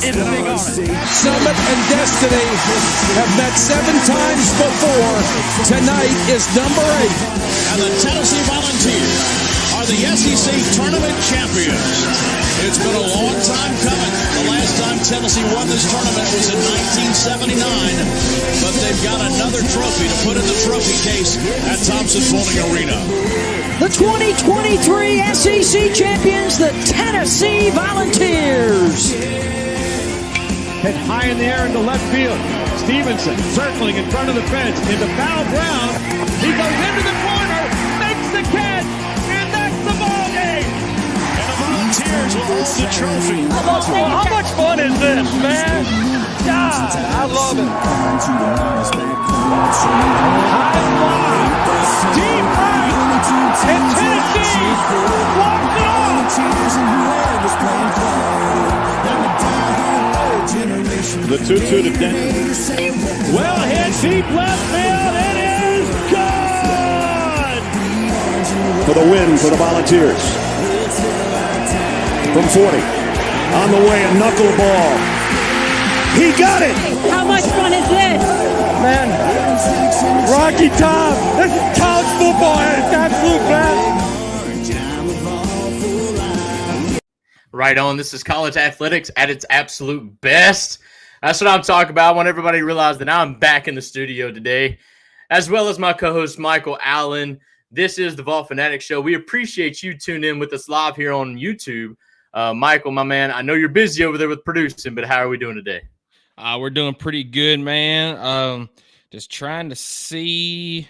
It's big on it. Summit and Destiny have met 7 times before. Tonight is number 8. And the Tennessee Volunteers are the SEC Tournament champions. It's been a long time coming. The last time Tennessee won this tournament was in 1979, but they've got another trophy to put in the trophy case at Thompson Bowling Arena. The 2023 SEC champions, the Tennessee Volunteers. Hit high in the air into left field. Stevenson circling in front of the fence into foul ground. He goes into the corner, makes the catch, and that's the ball game. And the Volunteers will hold the trophy. How much fun is this, man? God, I love it. High fly, deep right, and Tennessee walks it off. The 2-2 to Denton. Well hit, deep left field, it is gone! For the win for the Volunteers. From 40. On the way, a knuckleball. He got it! How much fun is this? Man, Rocky Top, this is college football at its absolute best. Right on. This is college athletics at its absolute best. That's what I'm talking about. I want everybody to realize that I'm back in the studio today, as well as my co-host, Michael Allen. This is the Fanatics Show. We appreciate you tuning in with us live here on YouTube. Michael, my man, I know you're busy over there with producing, but how are we doing today? We're doing pretty good, man. Just trying to see.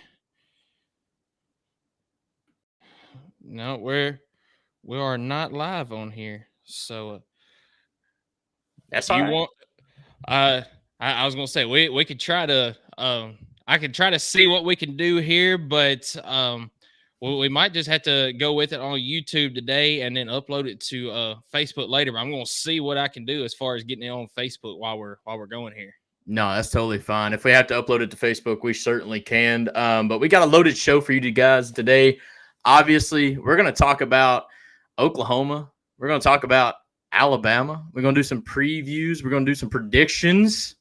No, we are not live on here. So that's all right. I was gonna say we could try to I could try to see what we can do here, but we might just have to go with it on YouTube today and then upload it to Facebook later. But I'm gonna see what I can do as far as getting it on Facebook while we're going here. No, that's totally fine. If we have to upload it to Facebook, we certainly can. But we got a loaded show for you guys today. Obviously, we're gonna talk about Oklahoma. We're gonna talk about Alabama. We're going to do some previews. We're going to do some predictions.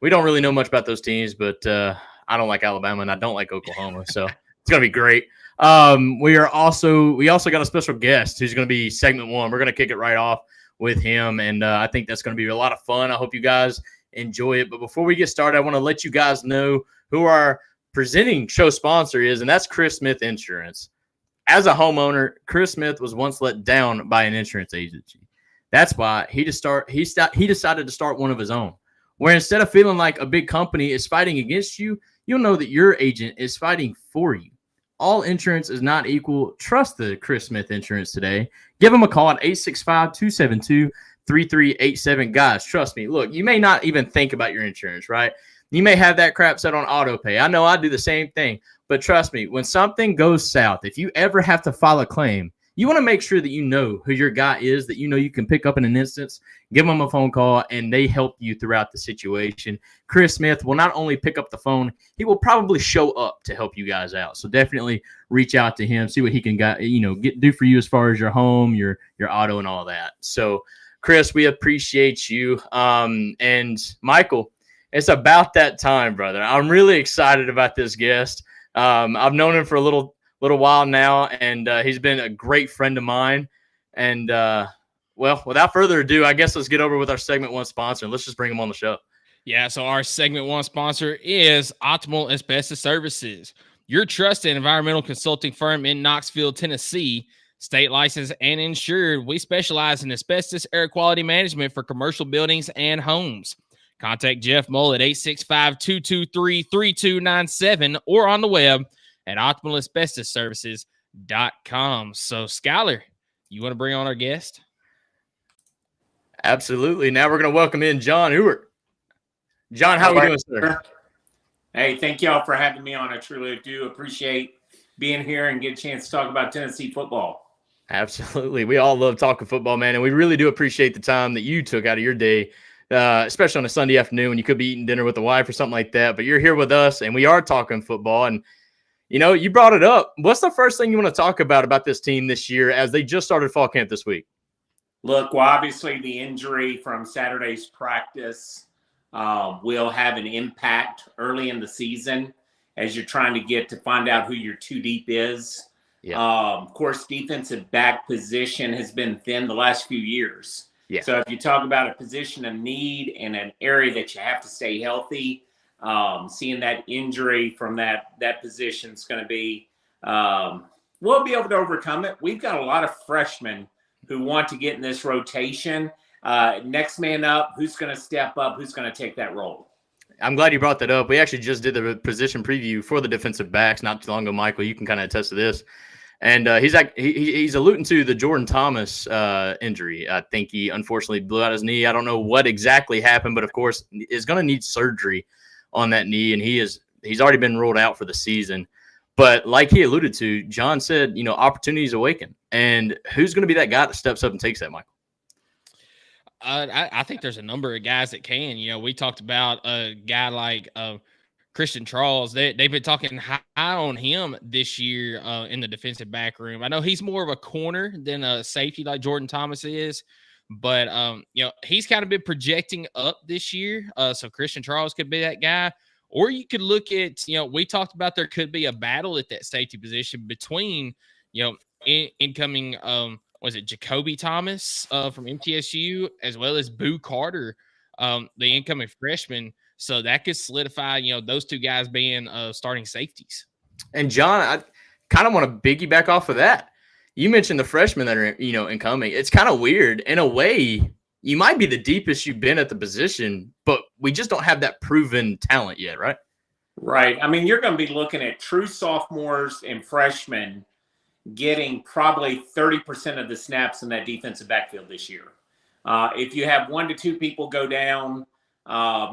We don't really know much about those teams, but I don't like Alabama and I don't like Oklahoma, so it's going to be great. We also got a special guest who's going to be segment 1. We're going to kick it right off with him, and I think that's going to be a lot of fun. I hope you guys enjoy it. But before we get started, I want to let you guys know who our presenting show sponsor is, and that's Chris Smith Insurance. As a homeowner, Chris Smith was once let down by an insurance agency. That's why he decided to start one of his own, where instead of feeling like a big company is fighting against you, you'll know that your agent is fighting for you. All insurance is not equal. Trust the Chris Smith Insurance today. Give them a call at 865-272-3387. Guys, trust me. Look, you may not even think about your insurance, right? You may have that crap set on auto pay. I know I do the same thing, but trust me, when something goes south, if you ever have to file a claim, you want to make sure that you know who your guy is, that you know you can pick up in an instance, give them a phone call, and they help you throughout the situation. Chris Smith will not only pick up the phone, he will probably show up to help you guys out. So definitely reach out to him, see what he can do for you as far as your home, your auto, and all that. So, Chris, we appreciate you. And Michael, it's about that time, brother. I'm really excited about this guest. I've known him for a little while now, and he's been a great friend of mine. And well, without further ado, I guess let's get over with our segment 1 sponsor, and let's just bring him on the show. Yeah, so our segment 1 sponsor is Optimal Asbestos Services, your trusted environmental consulting firm in Knoxville, Tennessee. State licensed and insured, we specialize in asbestos air quality management for commercial buildings and homes. Contact Jeff Mull at 865-223-3297 or on the web at optimalasbestosservices.com. So, Skylar, you want to bring on our guest? Absolutely. Now we're going to welcome in John Ewert. John, how are we doing, sir? Hey, thank y'all for having me on. I truly do appreciate being here and get a chance to talk about Tennessee football. Absolutely. We all love talking football, man, and we really do appreciate the time that you took out of your day, especially on a Sunday afternoon when you could be eating dinner with the wife or something like that. But you're here with us, and we are talking football, and you know, you brought it up. What's the first thing you want to talk about this team this year as they just started fall camp this week? Look, well, obviously the injury from Saturday's practice will have an impact early in the season as you're trying to get to find out who your two deep is. Yeah. Of course, defensive back position has been thin the last few years. Yeah. So if you talk about a position of need and an area that you have to stay healthy, seeing that injury from that position is going to be, we'll be able to overcome it. We've got a lot of freshmen who want to get in this rotation. Next man up, who's going to step up, who's going to take that role? I'm glad you brought that up. We actually just did the position preview for the defensive backs not too long ago, Michael. You can kind of attest to this. And he's alluding to the Jordan Thomas injury. I think he unfortunately blew out his knee. I don't know what exactly happened, but of course is going to need surgery on that knee, and he's already been ruled out for the season. But like he alluded to, John said, opportunities awaken. And who's going to be that guy that steps up and takes that, Michael? I think there's a number of guys that can. We talked about a guy like Christian Charles. They've been talking high on him this year in the defensive back room. I know he's more of a corner than a safety like Jordan Thomas is, but he's kind of been projecting up this year. So Christian Charles could be that guy. Or you could look at, we talked about there could be a battle at that safety position between, incoming, was it Jacoby Thomas from MTSU, as well as Boo Carter, the incoming freshman. So that could solidify, those two guys being starting safeties. And John, I kind of want to piggyback off of that. You mentioned the freshmen that are, incoming. It's kind of weird. In a way, you might be the deepest you've been at the position, but we just don't have that proven talent yet, right? Right. I mean, you're going to be looking at true sophomores and freshmen getting probably 30% of the snaps in that defensive backfield this year. If you have 1 to 2 people go down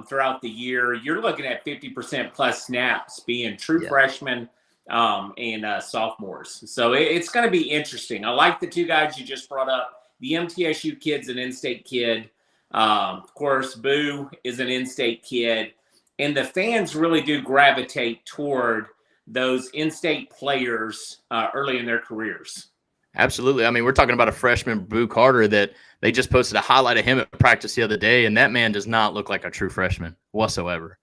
throughout the year, you're looking at 50% plus snaps being true freshmen and sophomores. So it's going to be interesting. I like the two guys you just brought up. The MTSU kid's an in-state kid. Of course, Boo is an in-state kid. And the fans really do gravitate toward those in-state players early in their careers. Absolutely. I mean, we're talking about a freshman, Boo Carter, that they just posted a highlight of him at practice the other day, and that man does not look like a true freshman whatsoever.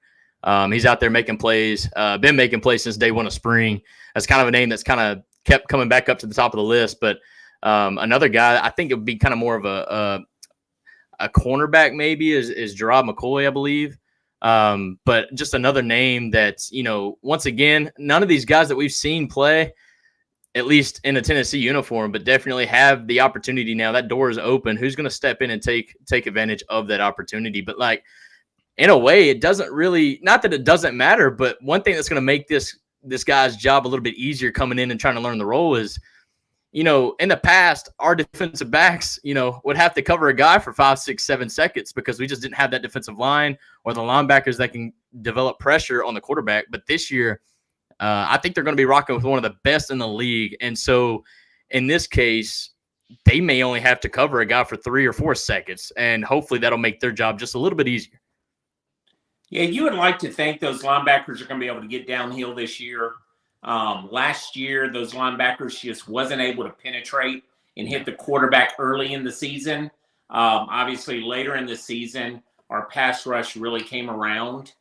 He's out there making plays, been making plays since day one of spring. That's kind of a name that's kind of kept coming back up to the top of the list. But another guy, I think it would be kind of more of a cornerback maybe is Gerard McCoy, I believe. But just another name that's, once again, none of these guys that we've seen play, at least in a Tennessee uniform, but definitely have the opportunity now. That door is open. Who's going to step in and take advantage of that opportunity? But like, in a way, it doesn't really, not that it doesn't matter, but one thing that's going to make this guy's job a little bit easier coming in and trying to learn the role is, in the past, our defensive backs, would have to cover a guy for 5, 6, 7 seconds because we just didn't have that defensive line or the linebackers that can develop pressure on the quarterback. But this year, I think they're going to be rocking with one of the best in the league. And so in this case, they may only have to cover a guy for 3 or 4 seconds, and hopefully that'll make their job just a little bit easier. Yeah, you would like to think those linebackers are going to be able to get downhill this year. Last year, those linebackers just wasn't able to penetrate and hit the quarterback early in the season. Obviously, later in the season, our pass rush really came around.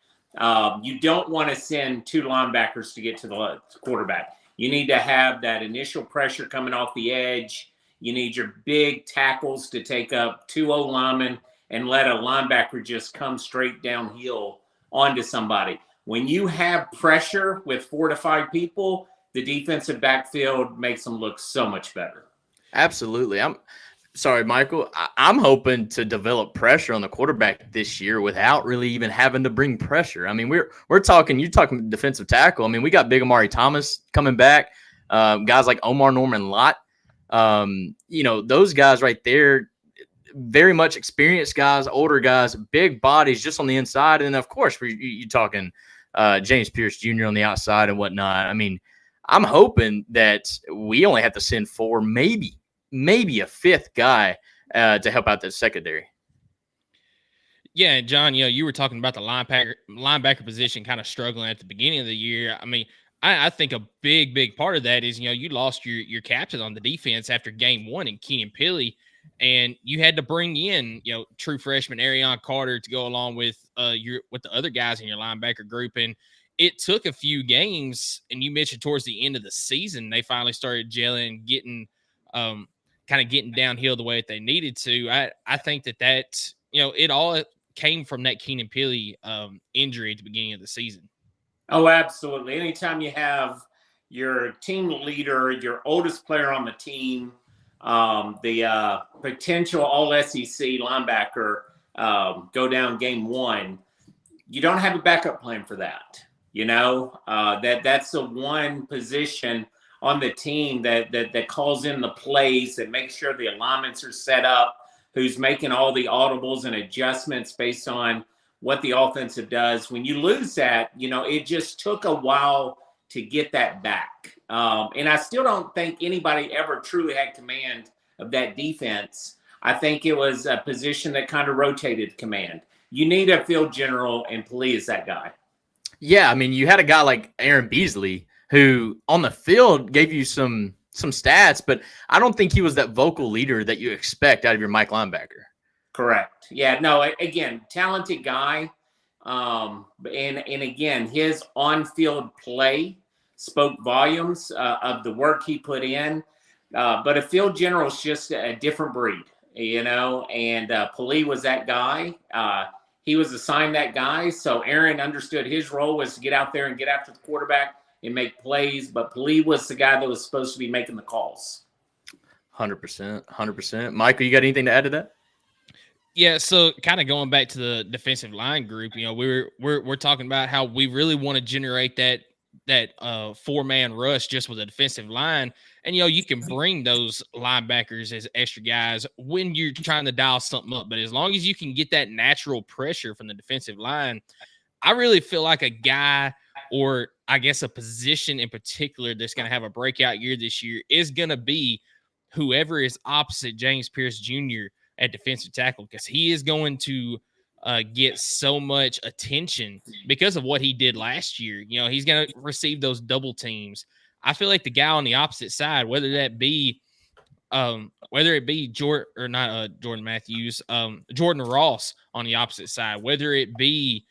You don't want to send 2 linebackers to get to the quarterback. You need to have that initial pressure coming off the edge. You need your big tackles to take up 2 O-linemen and let a linebacker just come straight downhill onto somebody. When you have pressure with 4 to 5 people, the defensive backfield makes them look so much better. Absolutely. I'm sorry, Michael. I'm hoping to develop pressure on the quarterback this year without really even having to bring pressure. I mean, you're talking defensive tackle. I mean, we got Big Amari Thomas coming back, guys like Omar Norman Lott. Those guys right there, very much experienced guys, older guys, big bodies just on the inside. And of course, you're talking James Pierce Jr. on the outside and whatnot. I mean, I'm hoping that we only have to send 4, maybe a 5th guy to help out the secondary. Yeah, John, you were talking about the linebacker position kind of struggling at the beginning of the year. I mean, I think a big part of that is, you lost your captain on the defense after game 1 in Keenan Pilley. and you had to bring in, true freshman Arion Carter to go along with the other guys in your linebacker group. And it took a few games, and you mentioned towards the end of the season, they finally started gelling, getting kind of getting downhill the way that they needed to. I think that it all came from that Keenan Pili injury at the beginning of the season. Oh, absolutely. Anytime you have your team leader, your oldest player on the team, the potential all-SEC linebacker go down game one, you don't have a backup plan for that. That's the one position on the team that calls in the plays, that makes sure the alignments are set up, who's making all the audibles and adjustments based on what the offensive does. When you lose that, it just took a while to get that back. And I still don't think anybody ever truly had command of that defense. I think it was a position that kind of rotated command. You need a field general, and Pili is that guy. Yeah, I mean, you had a guy like Aaron Beasley who on the field gave you some stats, but I don't think he was that vocal leader that you expect out of your Mike linebacker. Correct. Yeah, no, again, talented guy. And again, his on-field play spoke volumes of the work he put in. But a field general is just a different breed, and Pili was that guy. He was assigned that guy. So Aaron understood his role was to get out there and get after the quarterback and make plays. But Pili was the guy that was supposed to be making the calls. 100%. Michael, you got anything to add to that? Yeah, so kind of going back to the defensive line group, we're talking about how we really want to generate that 4-man rush just with a defensive line. And, you can bring those linebackers as extra guys when you're trying to dial something up. But as long as you can get that natural pressure from the defensive line, I really feel like a guy, or I guess a position in particular, that's going to have a breakout year this year is going to be whoever is opposite James Pierce Jr. at defensive tackle, because he is going to get so much attention because of what he did last year. He's going to receive those double teams. I feel like the guy on the opposite side, whether it be Jordan Matthews, Jordan Ross on the opposite side, whether it be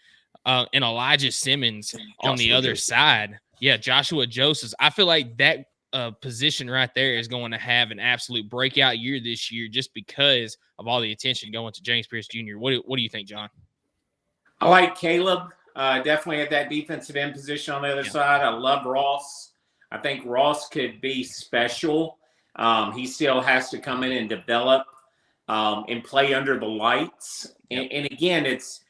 an Elijah Simmons on the other side. Yeah, Joshua Joseph. I feel like that position right there is going to have an absolute breakout year this year just because of all the attention going to James Pierce Jr. What do you think, John? I like Caleb. Definitely at that defensive end position on the other side. I love Ross. I think Ross could be special. He still has to come in and develop and play under the lights. And again, it's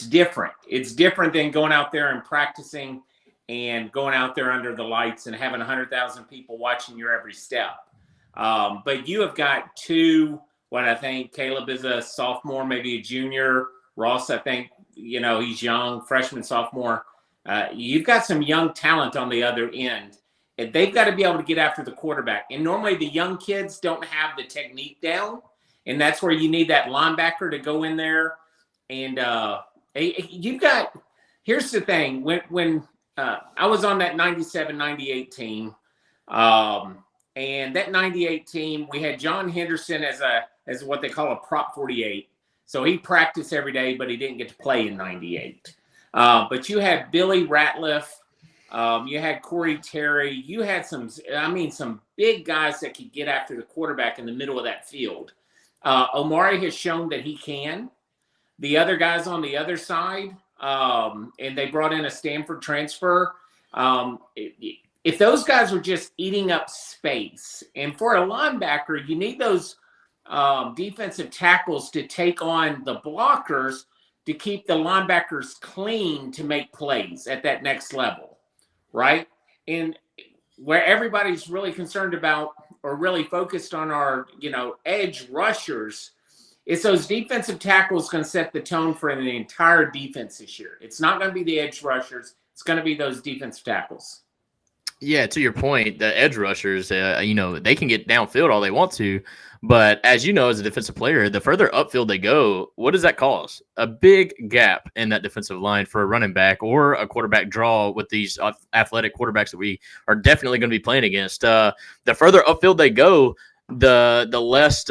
different. It's different than going out there and practicing and going out there under the lights and having 100,000 people watching your every step. But you have got two, what I think Caleb is a sophomore, maybe a junior. Ross, I think, he's young, freshman, sophomore. You've got some young talent on the other end. And they've got to be able to get after the quarterback. And normally the young kids don't have the technique down. And that's where you need that linebacker to go in there. And here's the thing. When I was on that 97-98 team, and that 98 team, we had John Henderson as what they call a prop 48. So he practiced every day, but he didn't get to play in 98. But you had Billy Ratliff. You had Corey Terry. You had some big guys that could get after the quarterback in the middle of that field. Omari has shown that he can. The other guys on the other side, and they brought in a Stanford transfer. If those guys were just eating up space, and for a linebacker, you need those defensive tackles to take on the blockers to keep the linebackers clean to make plays at that next level, right? And where everybody's really concerned about or really focused on our, edge rushers, it's those defensive tackles going to set the tone for the entire defense this year. It's not going to be the edge rushers. It's going to be those defensive tackles. Yeah, to your point, the edge rushers, they can get downfield all they want to. But as you know, as a defensive player, the further upfield they go, what does that cause? A big gap in that defensive line for a running back or a quarterback draw with these athletic quarterbacks that we are definitely going to be playing against. The further upfield they go, the less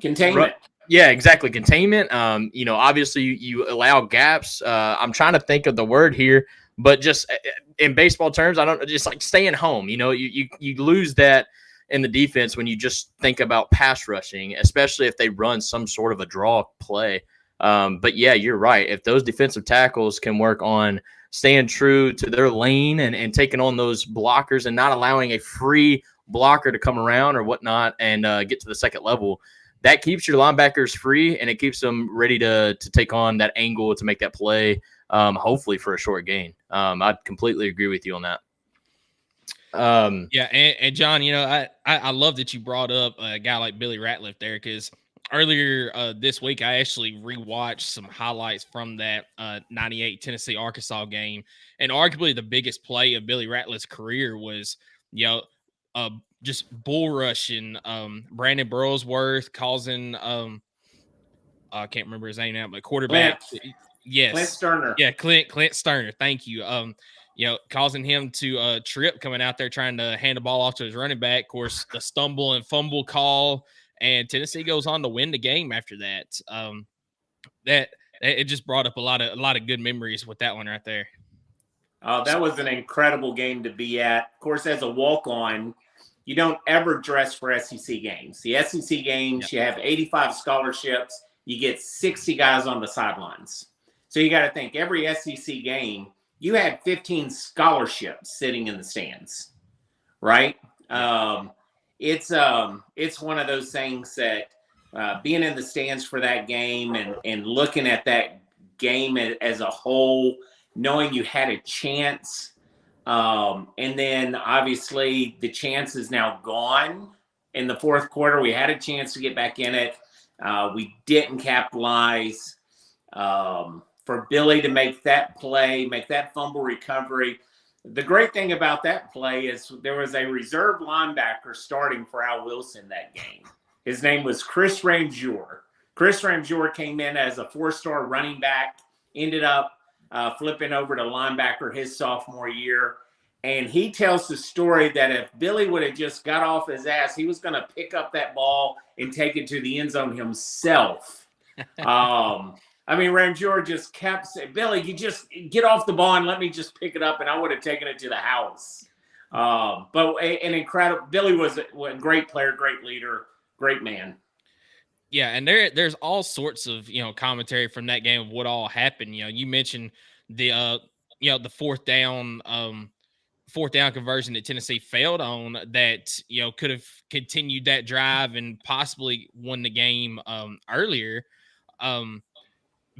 Containment. Yeah, exactly. Containment. Obviously you allow gaps. I'm trying to think of the word here, but just in baseball terms, I don't just like staying home. You lose that in the defense when you just think about pass rushing, especially if they run some sort of a draw play. But yeah, you're right. If those defensive tackles can work on staying true to their lane and taking on those blockers and not allowing a free blocker to come around or whatnot and get to the second level, that keeps your linebackers free and it keeps them ready to take on that angle to make that play, hopefully for a short gain. I completely agree with you on that. And John, I love that you brought up a guy like Billy Ratliff there, because earlier this week I actually rewatched some highlights from that 98 Tennessee-Arkansas game, and arguably the biggest play of Billy Ratliff's career was, just bull rushing Brandon Burlsworth, causing I can't remember his name now, but quarterback. Yes. Clint Sterner. Yeah, Clint Sterner. Thank you. Causing him to trip coming out there trying to hand the ball off to his running back. Of course, the stumble and fumble call, and Tennessee goes on to win the game after that. That it just brought up a lot of good memories with that one right there. That was an incredible game to be at. Of course, as a walk-on, you don't ever dress for SEC games. The SEC games, You have 85 scholarships. You get 60 guys on the sidelines. So you got to think every SEC game, you had 15 scholarships sitting in the stands, right? It's one of those things that being in the stands for that game and looking at that game as a whole, knowing you had a chance. And then obviously the chance is now gone in the fourth quarter. We had a chance to get back in it. We didn't capitalize. For Billy to make that play, make that fumble recovery. The great thing about that play is there was a reserve linebacker starting for Al Wilson that game. His name was Chris Ramjour. Chris Ramjour came in as a 4-star running back, ended up flipping over to linebacker his sophomore year. And he tells the story that if Billy would have just got off his ass, he was going to pick up that ball and take it to the end zone himself. Ramjour just kept saying, Billy, you just get off the ball and let me just pick it up, and I would have taken it to the house. But an incredible – Billy was a great player, great leader, great man. Yeah, and there's all sorts of, commentary from that game of what all happened. You mentioned the fourth down conversion that Tennessee failed on that, could have continued that drive and possibly won the game earlier.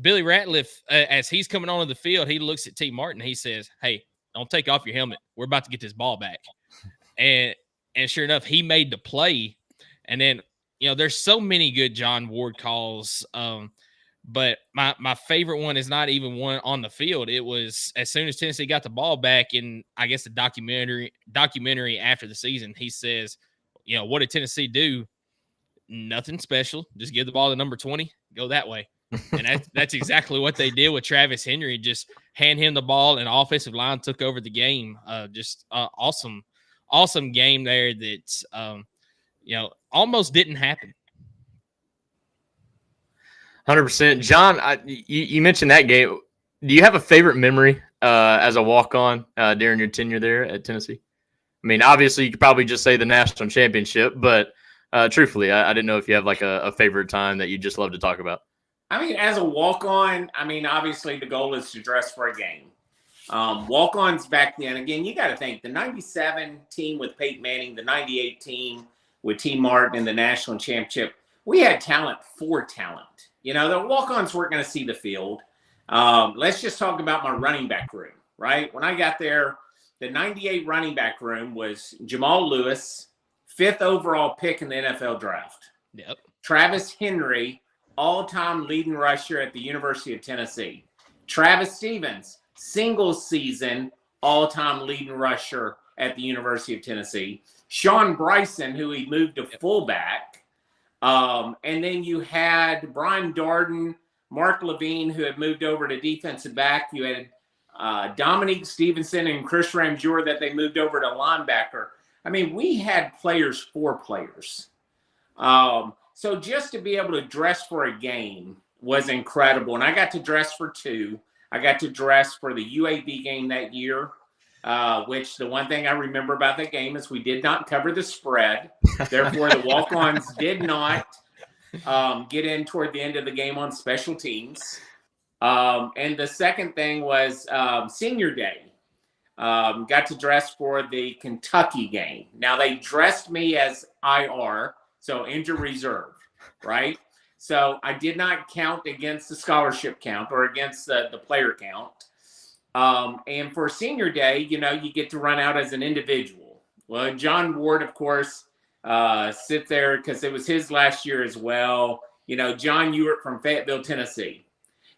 Billy Ratliff, as he's coming onto the field, he looks at T. Martin. He says, "Hey, don't take off your helmet. We're about to get this ball back." And sure enough, he made the play. And then, there's so many good John Ward calls. But my favorite one is not even one on the field. It was as soon as Tennessee got the ball back in, I guess, the documentary after the season, he says, what did Tennessee do? Nothing special. Just give the ball to number 20, go that way. And that's exactly what they did with Travis Henry. Just hand him the ball, and offensive line took over the game. Awesome game there that, almost didn't happen. 100%. John, you mentioned that game. Do you have a favorite memory as a walk-on during your tenure there at Tennessee? Obviously, you could probably just say the national championship, but truthfully, I didn't know if you have like a favorite time that you just love to talk about. As a walk-on, obviously the goal is to dress for a game. Walk-ons back then, again, you got to think the 97 team with Peyton Manning, the 98 team with T. Martin in the national championship, we had talent for talent. The walk-ons weren't going to see the field. Let's just talk about my running back room, right? When I got there, the 98 running back room was Jamal Lewis, 5th overall pick in the NFL draft. Yep. Travis Henry, all-time leading rusher at the University of Tennessee. Travis Stevens, single season, all-time leading rusher at the University of Tennessee. Sean Bryson, who he moved to fullback. And then you had Brian Darden, Mark Levine, who had moved over to defensive back. You had Dominique Stevenson and Chris Ramjour that they moved over to linebacker. I mean, we had players for players. So just to be able to dress for a game was incredible. And I got to dress for 2. I got to dress for the UAB game that year, which the one thing I remember about that game is we did not cover the spread. Therefore, the walk-ons did not get in toward the end of the game on special teams. And the second thing was senior day. Got to dress for the Kentucky game. Now, they dressed me as IR, so injured reserve, right? So I did not count against the scholarship count or against the player count. And for senior day, you get to run out as an individual. Well, John Ward, of course, sit there because it was his last year as well. John Ewart from Fayetteville, Tennessee.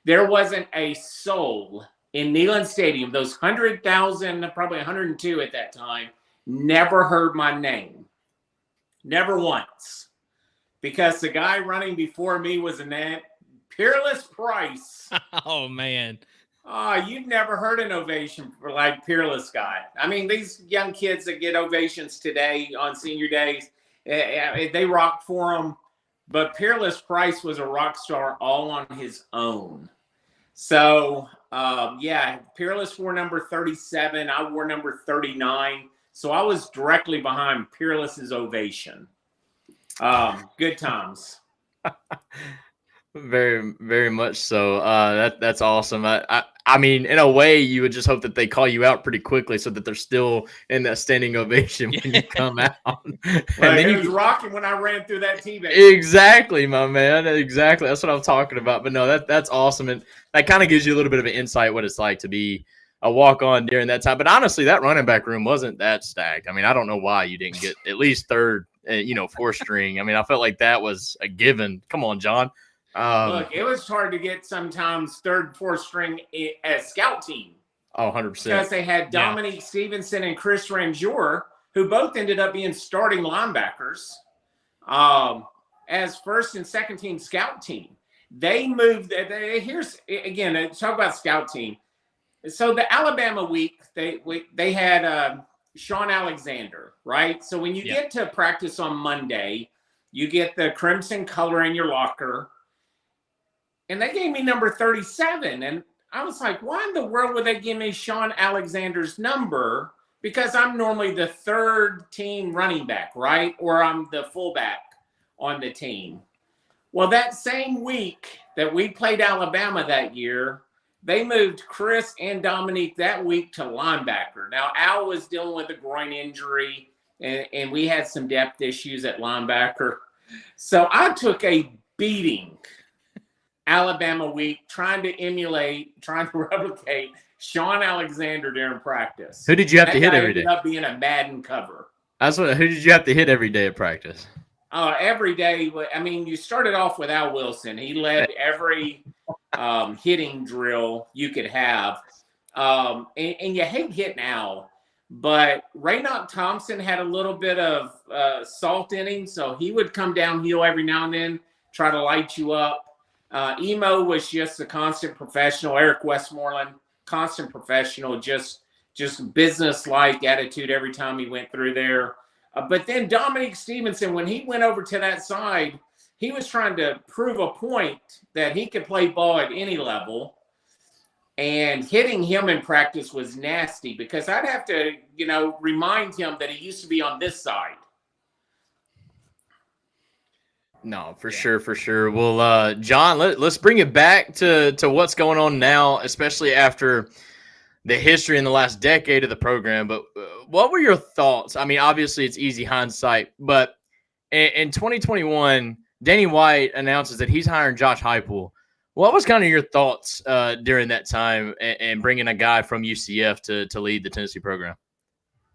There wasn't a soul in Neyland Stadium, those 100,000, probably 102 at that time, never heard my name. Never once. Because the guy running before me was Peerless Price. Oh, man. Oh, you've never heard an ovation for like Peerless guy. I mean, these young kids that get ovations today on senior days, they rock for them. But Peerless Price was a rock star all on his own. So, Peerless wore number 37. I wore number 39. So I was directly behind Peerless's ovation. Good times. Very, very much so. That's awesome. I mean, in a way, you would just hope that they call you out pretty quickly so that they're still in that standing ovation when you come out. Well, it was rocking when I ran through that T-base. Exactly, my man. Exactly. That's what I'm talking about. But no, that's awesome. And that kind of gives you a little bit of an insight what it's like to be a walk-on during that time. But honestly, that running back room wasn't that stacked. I mean, I don't know why you didn't get at least third, fourth string. I mean, I felt like that was a given. Come on, John. Look, it was hard to get sometimes third, fourth string as scout team. Oh, 100%. Because they had Dominique Stevenson and Chris Ranjour, who both ended up being starting linebackers as first and second team scout team. They moved. Here's, again, talk about scout team. So the Alabama week, they had Sean Alexander, right? So when you get to practice on Monday, you get the crimson color in your locker. And they gave me number 37. And I was like, why in the world would they give me Sean Alexander's number? Because I'm normally the third team running back, right? Or I'm the fullback on the team. Well, that same week that we played Alabama that year, they moved Chris and Dominique that week to linebacker. Now, Al was dealing with a groin injury, and we had some depth issues at linebacker. So I took a beating Alabama week trying to replicate Sean Alexander during practice. Who did you have to hit every day? Ended up being a Madden cover. Who did you have to hit every day at practice? Every day. I mean, you started off with Al Wilson. He led every hitting drill you could have. And you hate hitting Al. But Raynoch Thompson had a little bit of salt in him, so he would come downhill every now and then, try to light you up. Emo was just a constant professional. Eric Westmoreland, constant professional, just business-like attitude every time he went through there. But then Dominique Stevenson, when he went over to that side, he was trying to prove a point that he could play ball at any level. And hitting him in practice was nasty because I'd have to, remind him that he used to be on this side. No, for sure. Well, John, let's bring it back to what's going on now, especially after the history in the last decade of the program. But what were your thoughts? I mean, obviously it's easy hindsight, but in 2021, Danny White announces that he's hiring Josh Heupel. What was kind of your thoughts during that time and bringing a guy from UCF to lead the Tennessee program?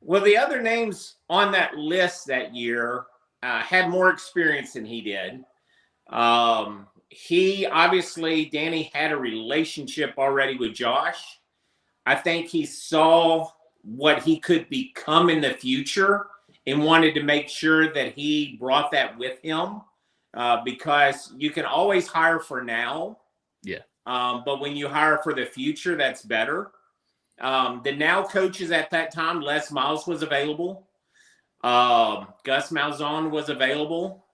Well, the other names on that list that year had more experience than he did. Danny had a relationship already with Josh. I think he saw what he could become in the future and wanted to make sure that he brought that with him because you can always hire for now. Yeah. But when you hire for the future, that's better. The now coaches at that time, Les Miles was available. Gus Malzahn was available.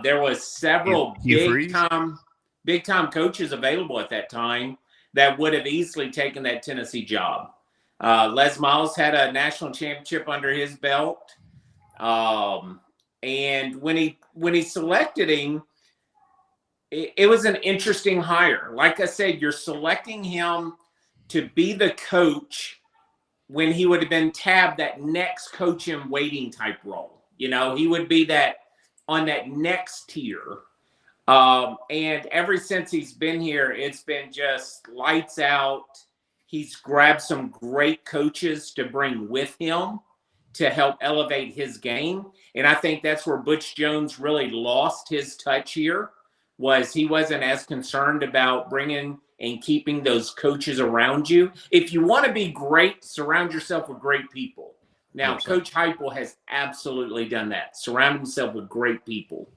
There was several Hugh big time coaches available at that time that would have easily taken that Tennessee job. Les Miles had a national championship under his belt. And when he selected him, it was an interesting hire. Like I said, you're selecting him to be the coach when he would have been tabbed that next coach in waiting type role. You know, he would be that on that next tier. And ever since he's been here, it's been just lights out. He's grabbed some great coaches to bring with him to help elevate his game. And I think that's where Butch Jones really lost his touch here, was he wasn't as concerned about bringing and keeping those coaches around you. If you want to be great, surround yourself with great people. Now, 100%. Coach Heupel has absolutely done that. Surround himself with great people.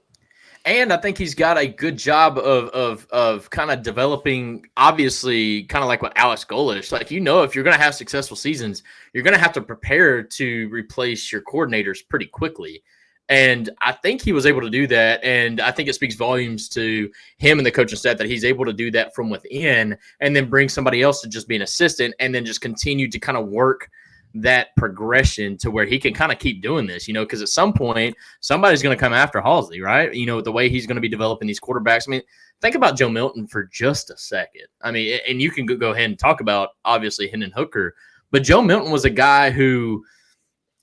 And I think he's got a good job of kind of developing, obviously, kind of like what Alex Golesh. Like, you know, if you're going to have successful seasons, you're going to have to prepare to replace your coordinators pretty quickly. And I think he was able to do that. And I think it speaks volumes to him and the coaching staff that he's able to do that from within and then bring somebody else to just be an assistant and then just continue to kind of work that progression to where he can kind of keep doing this, you know, because at some point somebody's going to come after Halsey, right? You know, the way he's going to be developing these quarterbacks. I mean, think about Joe Milton for just a second. I mean, and you can go ahead and talk about, obviously, Hendon Hooker, but Joe Milton was a guy who,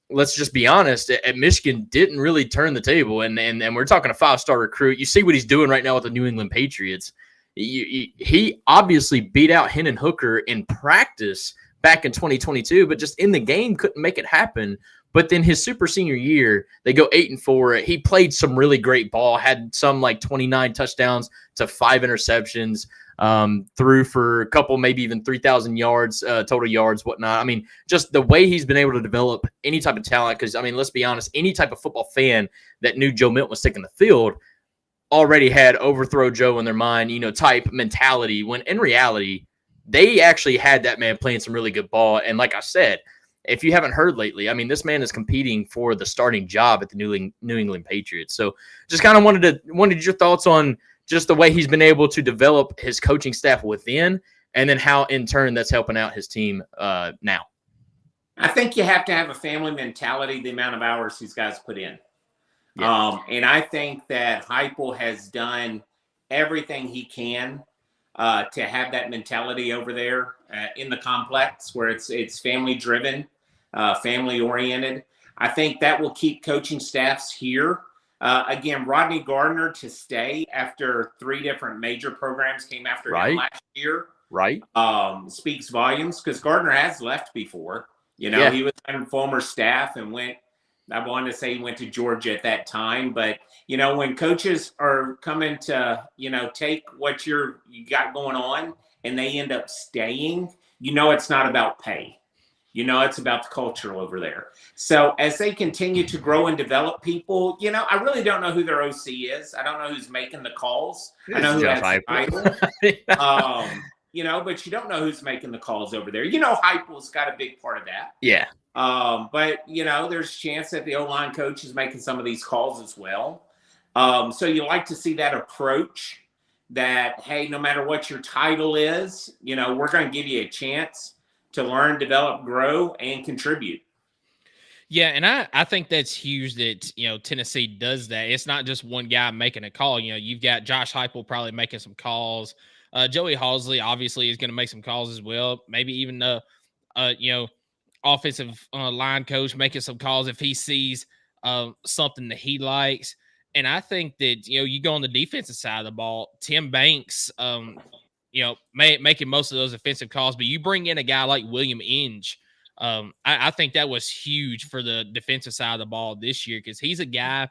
let's just be honest, at Michigan didn't really turn the table. And we're talking a 5-star recruit. You see what he's doing right now with the New England Patriots. He obviously beat out Hendon Hooker in practice back in 2022, but just in the game couldn't make it happen. But then his super senior year, they go 8-4. He played some really great ball, had some like 29 touchdowns to 5 interceptions, threw for a couple, maybe even 3,000 yards, total yards, whatnot. I mean, just the way he's been able to develop any type of talent, because, I mean, let's be honest, any type of football fan that knew Joe Milton was taking the field already had overthrow Joe in their mind, you know, type mentality, when in reality, they actually had that man playing some really good ball. And like I said, if you haven't heard lately, I mean, this man is competing for the starting job at the New England Patriots. So just kind of wanted your thoughts on just the way he's been able to develop his coaching staff within, and then how in turn that's helping out his team now. I think you have to have a family mentality, the amount of hours these guys put in. Yeah. And I think that Heupel has done everything he can to have that mentality over there in the complex, where it's family driven, family oriented. I think that will keep coaching staffs here. Again, Rodney Gardner to stay after 3 different major programs came after him last year. Right. Speaks volumes, because Gardner has left before. You know, he was on former staff and went, I wanted to say he went to Georgia at that time. But, you know, when coaches are coming to, you know, take what you got going on and they end up staying, you know, it's not about pay. You know, it's about the culture over there. So as they continue to grow and develop people, you know, I really don't know who their OC is. I don't know who's making the calls. I know who has the title. You know, but you don't know who's making the calls over there. You know, Heupel's got a big part of that. Yeah. But, you know, there's a chance that the O-line coach is making some of these calls as well. So you like to see that approach that, hey, no matter what your title is, you know, we're going to give you a chance to learn, develop, grow, and contribute. Yeah, and I think that's huge that, you know, Tennessee does that. It's not just one guy making a call. You know, you've got Josh Heupel probably making some calls. Joey Halzle obviously is going to make some calls as well. Maybe even you know, offensive line coach making some calls if he sees something that he likes. And I think that, you know, you go on the defensive side of the ball, Tim Banks, you know, making most of those offensive calls, but you bring in a guy like William Inge. I think that was huge for the defensive side of the ball this year, because he's a guy,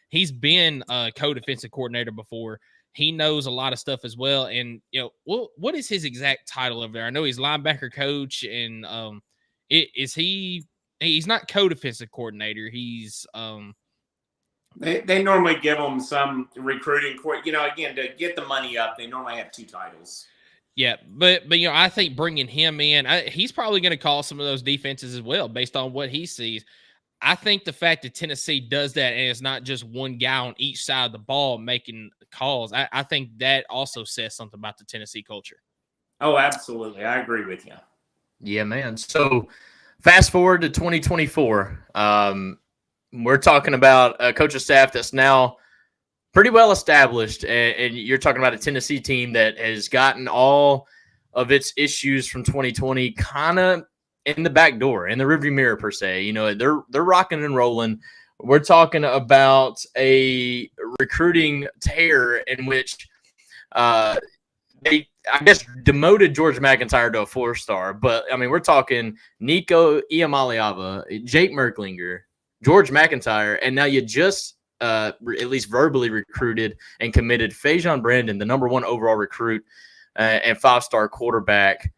he's been a co-defensive coordinator before. He knows a lot of stuff as well. And, you know, what is his exact title over there? I know he's linebacker coach, and he's not co-defensive coordinator. He's they normally give him some recruiting court, you know, again, to get the money up, they normally have 2 titles. Yeah, but you know, I think bringing him in, he's probably going to call some of those defenses as well based on what he sees. I think the fact that Tennessee does that and it's not just one guy on each side of the ball making calls, I think that also says something about the Tennessee culture. Oh, absolutely. I agree with you. Yeah, man. So fast forward to 2024. We're talking about a coaching staff that's now pretty well established, and you're talking about a Tennessee team that has gotten all of its issues from 2020 kind of in the back door, in the rearview mirror per se. They're rocking and rolling. We're talking about a recruiting tear in which they, I guess, demoted George McIntyre to a 4-star. But I mean, we're talking Nico Iamaleava, Jake Merklinger, George McIntyre, and now you just at least verbally recruited and committed Fajon Brandon, the #1 overall recruit and 5-star quarterback.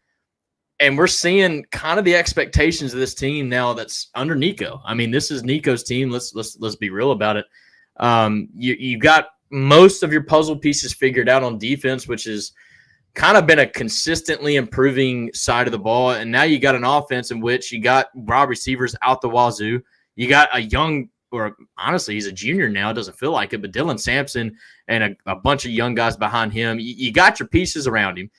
And we're seeing kind of the expectations of this team now that's under Nico. I mean, this is Nico's team. Let's be real about it. You got most of your puzzle pieces figured out on defense, which is kind of been a consistently improving side of the ball. And now you got an offense in which you got wide receivers out the wazoo. You got a young, or honestly, he's a junior now. It doesn't feel like it, but Dylan Sampson and a bunch of young guys behind him. You got your pieces around him.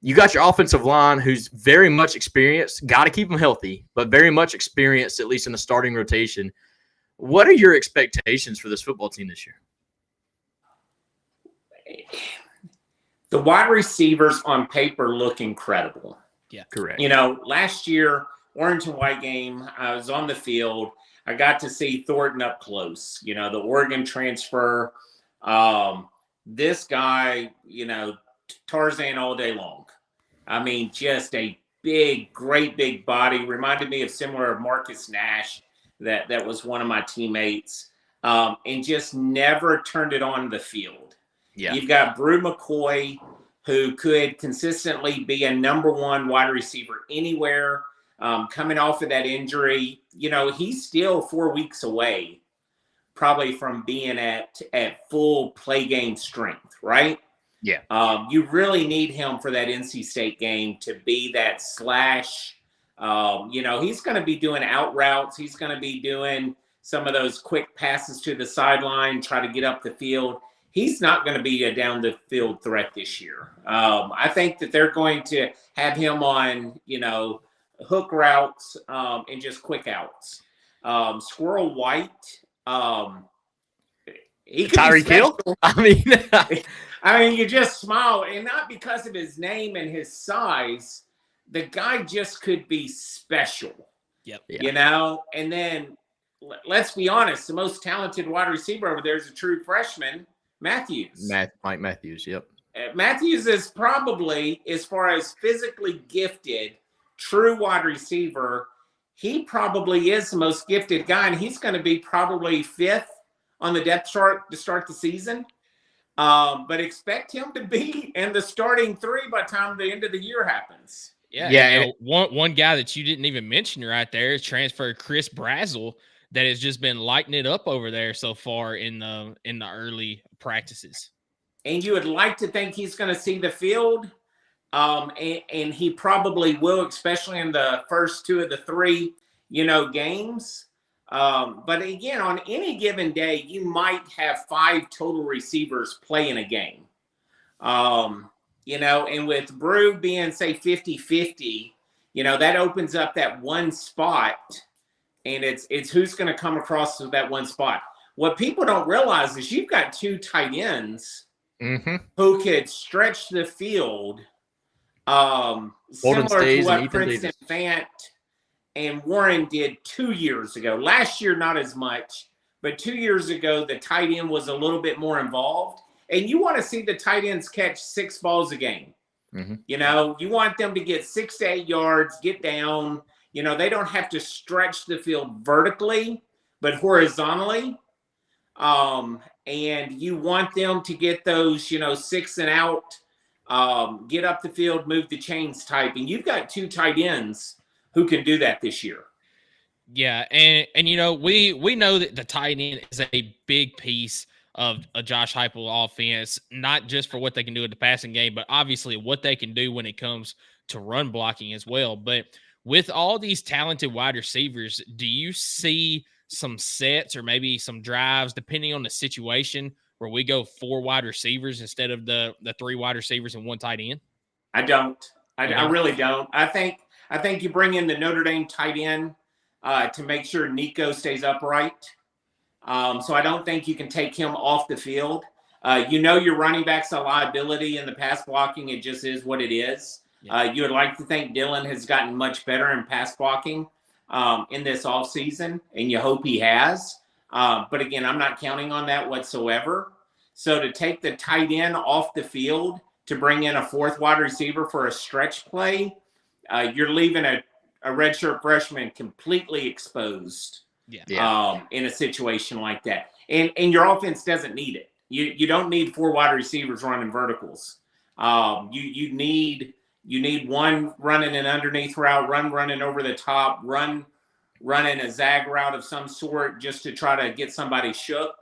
You got your offensive line, who's very much experienced. Got to keep them healthy, but very much experienced, at least in the starting rotation. What are your expectations for this football team this year? The wide receivers on paper look incredible. Yeah, correct. Last year, orange and white game, I was on the field. I got to see Thornton up close, the Oregon transfer. This guy, Tarzan all day long. I mean, just a great big body. Reminded me of similar Marcus Nash, that was one of my teammates, and just never turned it on the field. Yeah. You've got Brew McCoy, who could consistently be a #1 wide receiver anywhere. Coming off of that injury, he's still 4 weeks away, probably from being at full play game strength, right? Yeah. You really need him for that NC State game to be that slash. He's going to be doing out routes. He's going to be doing some of those quick passes to the sideline, try to get up the field. He's not going to be a down the field threat this year. I think that they're going to have him on, hook routes and just quick outs. Squirrel White, he could Tyreek Hill. I mean, you just smile, and not because of his name and his size. The guy just could be special. Yep. And then let's be honest, the most talented wide receiver over there is a true freshman, Matthews. Mike Matthews. Yep. Matthews is probably, as far as physically gifted, true wide receiver, he probably is the most gifted guy, and he's going to be probably 5th on the depth chart to start the season. But expect him to be in the starting 3 by the time the end of the year happens. Yeah. One guy that you didn't even mention right there is transfer Chris Brazzell, that has just been lighting it up over there so far in the early practices. And you would like to think he's going to see the field. And he probably will, especially in the first 2 of the 3, games. But again, on any given day, you might have 5 total receivers play in a game. And with Brew being, say, 50-50, that opens up that one spot, and it's who's going to come across to that one spot. What people don't realize is you've got 2 tight ends who could stretch the field, similar to what Princeton Fant and Warren did 2 years ago. Last year, not as much, but 2 years ago, the tight end was a little bit more involved. And you want to see the tight ends catch 6 balls a game. You want them to get 6 to 8 yards, get down. They don't have to stretch the field vertically, but horizontally. And you want them to get those, 6 and out, get up the field, move the chains type. And you've got 2 tight ends who can do that this year. Yeah, and we know that the tight end is a big piece of a Josh Heupel offense, not just for what they can do in the passing game, but obviously what they can do when it comes to run blocking as well. But with all these talented wide receivers, do you see some sets or maybe some drives, depending on the situation, where we go 4 wide receivers instead of the 3 wide receivers and 1 tight end? I don't. I really don't. I think you bring in the Notre Dame tight end to make sure Nico stays upright. So I don't think you can take him off the field. Your running back's a liability in the pass blocking. It just is what it is. Yeah. You would like to think Dylan has gotten much better in pass blocking in this offseason, and you hope he has. But again, I'm not counting on that whatsoever. So to take the tight end off the field to bring in a 4th wide receiver for a stretch play, you're leaving a redshirt freshman completely exposed in a situation like that. And your offense doesn't need it. You don't need 4 wide receivers running verticals. You need one running an underneath route, running over the top, running a zag route of some sort just to try to get somebody shook.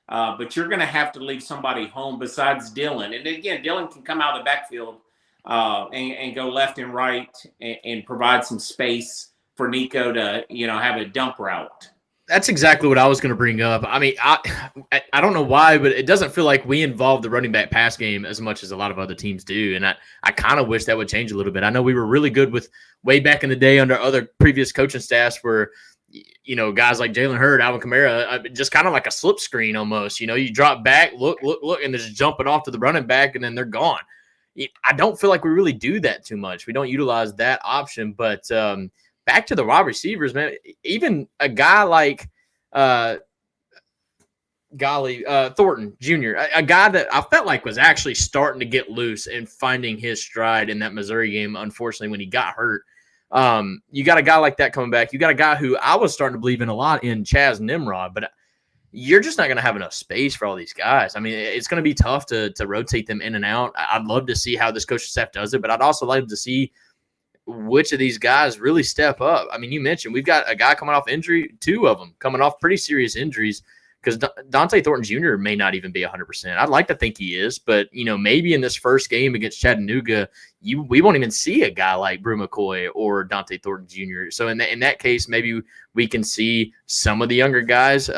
But you're going to have to leave somebody home besides Dylan. And again, Dylan can come out of the backfield and go left and right and provide some space for Nico to, have a dump route. That's exactly what I was going to bring up. I mean, I don't know why, but it doesn't feel like we involve the running back pass game as much as a lot of other teams do. And I kind of wish that would change a little bit. I know we were really good with way back in the day under other previous coaching staffs where, guys like Jalen Hurd, Alvin Kamara, just kind of like a slip screen almost. You drop back, look, and they're just jumping off to the running back, and then they're gone. I don't feel like we really do that too much. We don't utilize that option. But back to the wide receivers, man, even a guy like Thornton Jr., a guy that I felt like was actually starting to get loose and finding his stride in that Missouri game, unfortunately, when he got hurt. You got a guy like that coming back. You got a guy who I was starting to believe in a lot in Chaz Nimrod, but you're just not going to have enough space for all these guys. I mean, it's going to be tough to rotate them in and out. I'd love to see how this coaching staff does it, but I'd also like to see which of these guys really step up. I mean, you mentioned we've got a guy coming off injury, 2 of them coming off pretty serious injuries, because Dante Thornton Jr. may not even be 100%. I'd like to think he is, but, maybe in this first game against Chattanooga, we won't even see a guy like Brew McCoy or Dante Thornton Jr. So in that case, maybe we can see some of the younger guys.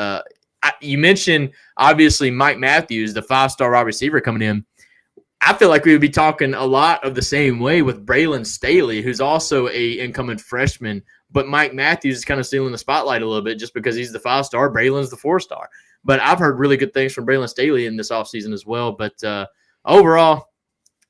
You mentioned, obviously, Mike Matthews, the 5-star wide receiver coming in. I feel like we would be talking a lot of the same way with Braylon Staley, who's also a incoming freshman, but Mike Matthews is kind of stealing the spotlight a little bit just because he's the 5-star. Braylon's the 4-star. But I've heard really good things from Braylon Staley in this offseason as well. But overall,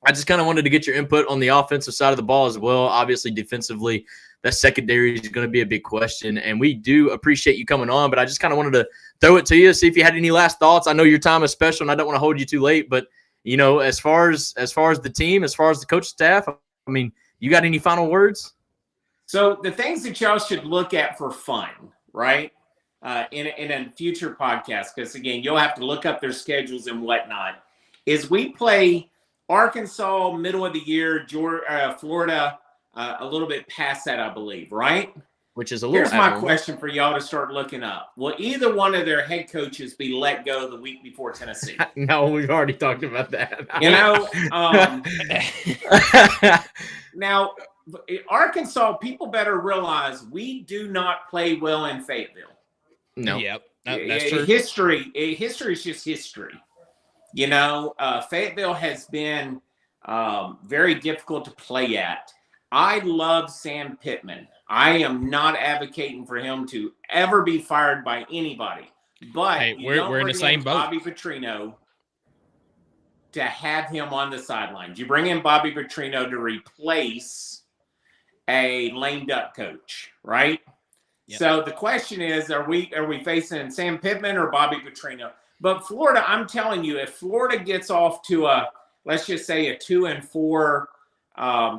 I just kind of wanted to get your input on the offensive side of the ball as well. Obviously, defensively, that secondary is going to be a big question, and we do appreciate you coming on, but I just kind of wanted to throw it to you, see if you had any last thoughts. I know your time is special, and I don't want to hold you too late, but as far as the team, as far as the coach staff, I mean, you got any final words? So the things that y'all should look at for fun, right, in a future podcast, because, again, you'll have to look up their schedules and whatnot, is we play Arkansas middle of the year, Georgia, Florida a little bit past that, I believe, right? Which is a little. Here's my question for y'all to start looking up. Will either one of their head coaches be let go the week before Tennessee? No, we've already talked about that. Now, Arkansas, people better realize we do not play well in Fayetteville. No. Yep. That's true. History is just history. Fayetteville has been very difficult to play at. I love Sam Pittman. I am not advocating for him to ever be fired by anybody. But hey, we're in the same boat. Bobby Petrino to have him on the sidelines. You bring in Bobby Petrino to replace a lame duck coach, right? Yep. So the question is, are we facing Sam Pittman or Bobby Petrino? But Florida, I'm telling you, if Florida gets off to let's just say a 2-4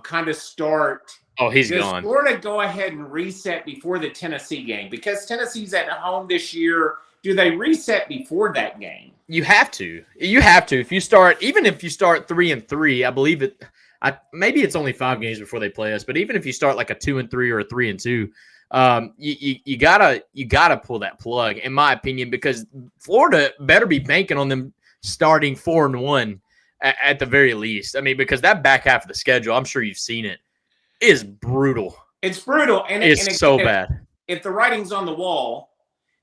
kind of start. Oh, he's does gone. Florida go ahead and reset before the Tennessee game? Because Tennessee's at home this year. Do they reset before that game? You have to. If you start 3-3, I believe it. Maybe it's only 5 games before they play us, but even if you start like a 2-3 or a 3-2, you gotta pull that plug, in my opinion, because Florida better be banking on them starting 4-1 at the very least. I mean, because that back half of the schedule, I'm sure you've seen it, is brutal. It's brutal, and it's so bad. If the writing's on the wall,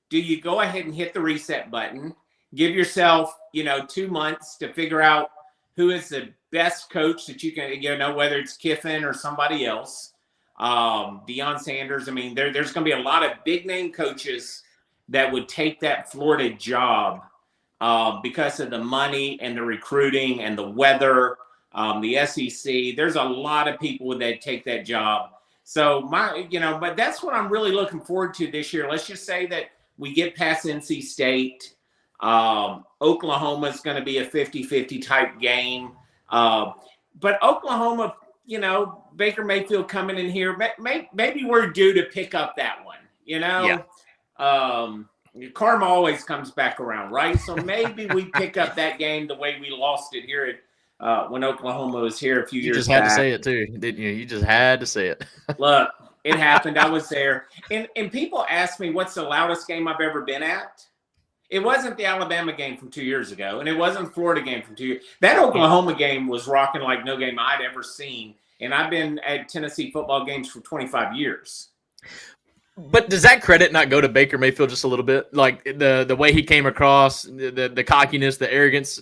do you go ahead and hit the reset button, give yourself, 2 months to figure out who is the best coach that you can, whether it's Kiffin or somebody else, Deion Sanders. I mean, there's going to be a lot of big name coaches that would take that Florida job because of the money and the recruiting and the weather, the SEC. There's a lot of people that take that job. So but that's what I'm really looking forward to this year. Let's just say that we get past NC State. Oklahoma is going to be a 50-50 type game. But Oklahoma, Baker Mayfield coming in here, maybe we're due to pick up that one, Yeah. Karma always comes back around, right? So maybe we pick up that game the way we lost it here when Oklahoma was here a few years back. You just had to say it too, didn't you? You just had to say it. Look, it happened. I was there. And people ask me, what's the loudest game I've ever been at? It wasn't the Alabama game from 2 years ago, and it wasn't the Florida game from 2 years. That Oklahoma game was rocking like no game I'd ever seen. And I've been at Tennessee football games for 25 years. But does that credit not go to Baker Mayfield just a little bit? Like the way he came across, the cockiness, the arrogance,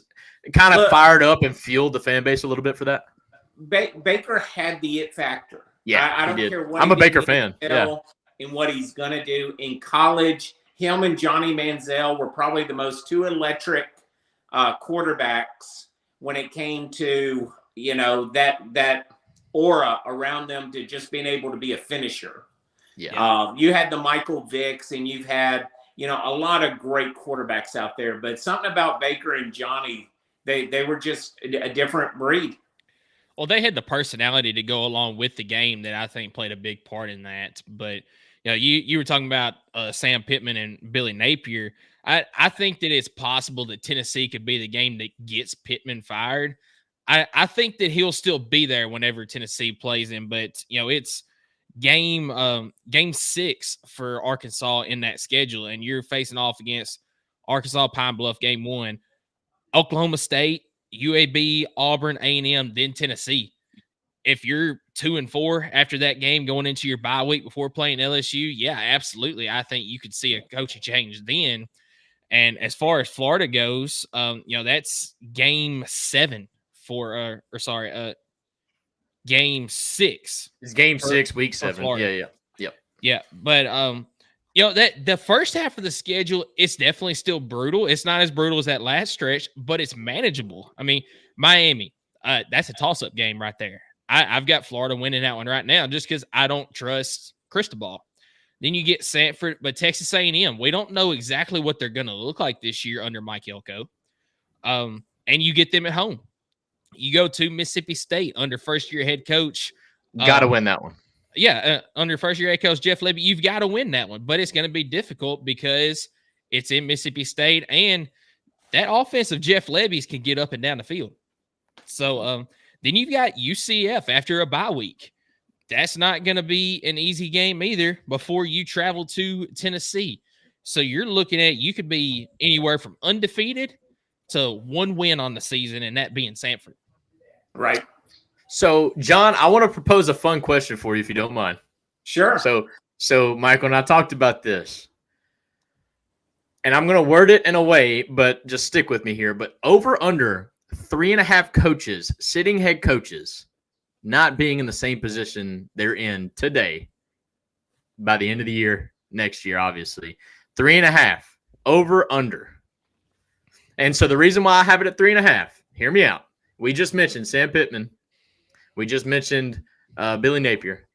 kind of fired up and fueled the fan base a little bit for that? Baker had the it factor. Yeah, I don't care what I'm a Baker fan. Yeah. And what he's going to do in college. Him and Johnny Manziel were probably the most two electric quarterbacks when it came to, that aura around them to just being able to be a finisher. Yeah. You had the Michael Vicks, and you've had, a lot of great quarterbacks out there. But something about Baker and Johnny, they were just a different breed. Well, they had the personality to go along with the game that I think played a big part in that. But you were talking about Sam Pittman and Billy Napier. I think that it's possible that Tennessee could be the game that gets Pittman fired. I think that he'll still be there whenever Tennessee plays him, but it's game 6 for Arkansas in that schedule, and you're facing off against Arkansas Pine Bluff game 1, Oklahoma State, UAB, Auburn, A&M, then Tennessee. If you're 2-4 after that game going into your bye week before playing LSU, yeah, absolutely. I think you could see a coaching change then. And as far as Florida goes, that's game 7 game 6. It's game 6, week 7. Yeah. But that the first half of the schedule, it's definitely still brutal. It's not as brutal as that last stretch, but it's manageable. I mean, Miami, that's a toss-up game right there. I've got Florida winning that one right now just because I don't trust Cristobal. Then you get Sanford, but Texas A&M, we don't know exactly what they're going to look like this year under Mike Elko. And you get them at home. You go to Mississippi State under first-year head coach. Got to win that one. Yeah, under first-year head coach Jeff Lebby, you've got to win that one. But it's going to be difficult because it's in Mississippi State, and that offense of Jeff Lebby's can get up and down the field. So then you've got UCF after a bye week. That's not going to be an easy game either before you travel to Tennessee. So you're looking at you could be anywhere from undefeated to 1 win on the season, and that being Sanford. Right. So, John, I want to propose a fun question for you, if you don't mind. Sure. So Michael and I talked about this, and I'm going to word it in a way, but just stick with me here. But over under 3.5 coaches, sitting head coaches, not being in the same position they're in today by the end of the year, next year, obviously. 3.5 over under. And so the reason why I have it at 3.5, hear me out. We just mentioned Sam Pittman. We just mentioned Billy Napier.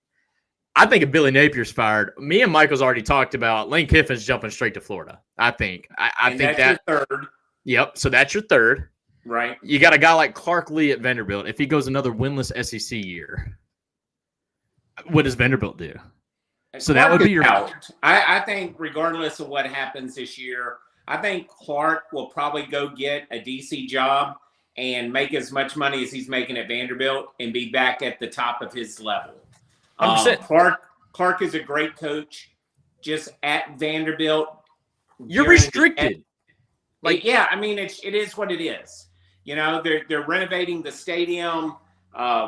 I think if Billy Napier's fired, me and Michael's already talked about Lane Kiffin's jumping straight to Florida. I think. I think that's your third. Yep. So that's your third. Right. You got a guy like Clark Lee at Vanderbilt. If he goes another winless SEC year, what does Vanderbilt do? So that would be your out. I think regardless of what happens this year, I think Clark will probably go get a DC job and make as much money as he's making at Vanderbilt and be back at the top of his level. Clark is a great coach. Just at Vanderbilt, you're restricted. Yeah, I mean it is what it is. They're renovating the stadium.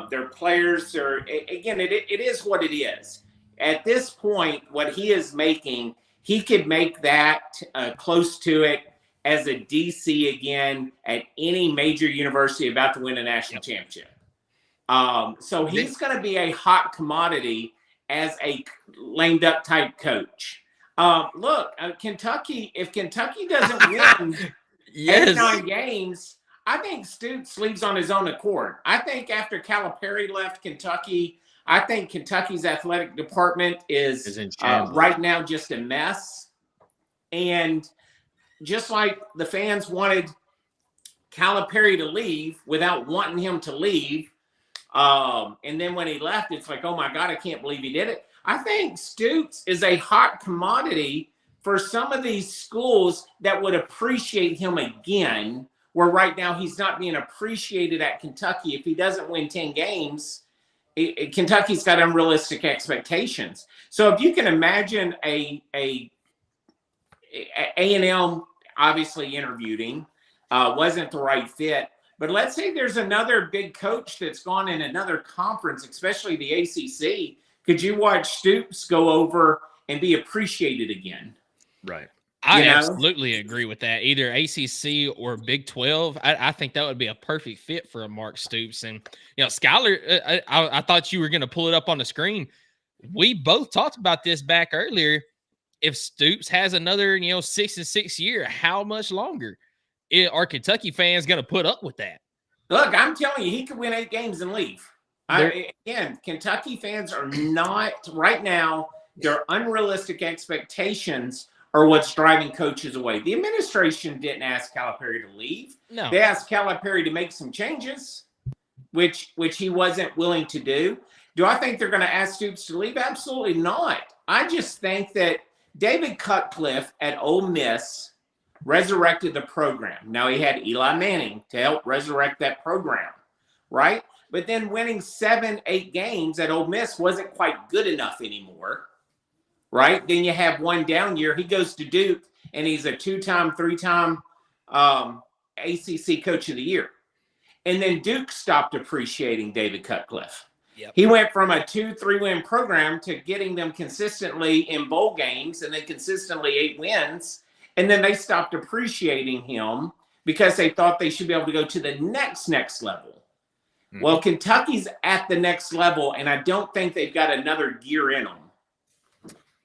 Their players are again. It is what it is. At this point, what he is making he could make that close to it as a DC again at any major university about to win a national championship. So he's going to be a hot commodity as a lamed up type coach. Look, Kentucky, if Kentucky doesn't win 8 or 9 games, I think Stoops leaves on his own accord. I think after Calipari left Kentucky, I think Kentucky's athletic department is right now just a mess. And just like the fans wanted Calipari to leave without wanting him to leave, and then when he left, it's like, oh my God, I can't believe he did it. I think Stoops is a hot commodity for some of these schools that would appreciate him again, where right now he's not being appreciated at Kentucky. If he doesn't win 10 games, Kentucky's got unrealistic expectations. So if you can imagine A&M obviously interviewed him, wasn't the right fit. But let's say there's another big coach that's gone in another conference, especially the ACC. Could you watch Stoops go over and be appreciated again? Right. I absolutely agree with that. Either ACC or Big 12. I think that would be a perfect fit for a Mark Stoops. And, Skylar, I thought you were going to pull it up on the screen. We both talked about this back earlier. If Stoops has another, 6-6 year, how much longer are Kentucky fans going to put up with that? Look, I'm telling you, he could win 8 games and leave. Again, Kentucky fans are not right now. Their unrealistic expectations are what's driving coaches away. The administration didn't ask Calipari to leave. No, they asked Calipari to make some changes, which he wasn't willing to do. Do I think they're going to ask Stoops to leave? Absolutely not. I just think that David Cutcliffe at Ole Miss resurrected the program. Now he had Eli Manning to help resurrect that program, right? But then winning 7-8 games at Ole Miss wasn't quite good enough anymore, right? Then you have one down year. He goes to Duke, and he's a 2-time, 3-time ACC Coach of the Year. And then Duke stopped appreciating David Cutcliffe. Yep. He went from a 2-3 win program to getting them consistently in bowl games and then consistently 8 wins. And then they stopped appreciating him because they thought they should be able to go to the next level. Mm-hmm. Well, Kentucky's at the next level, and I don't think they've got another gear in them.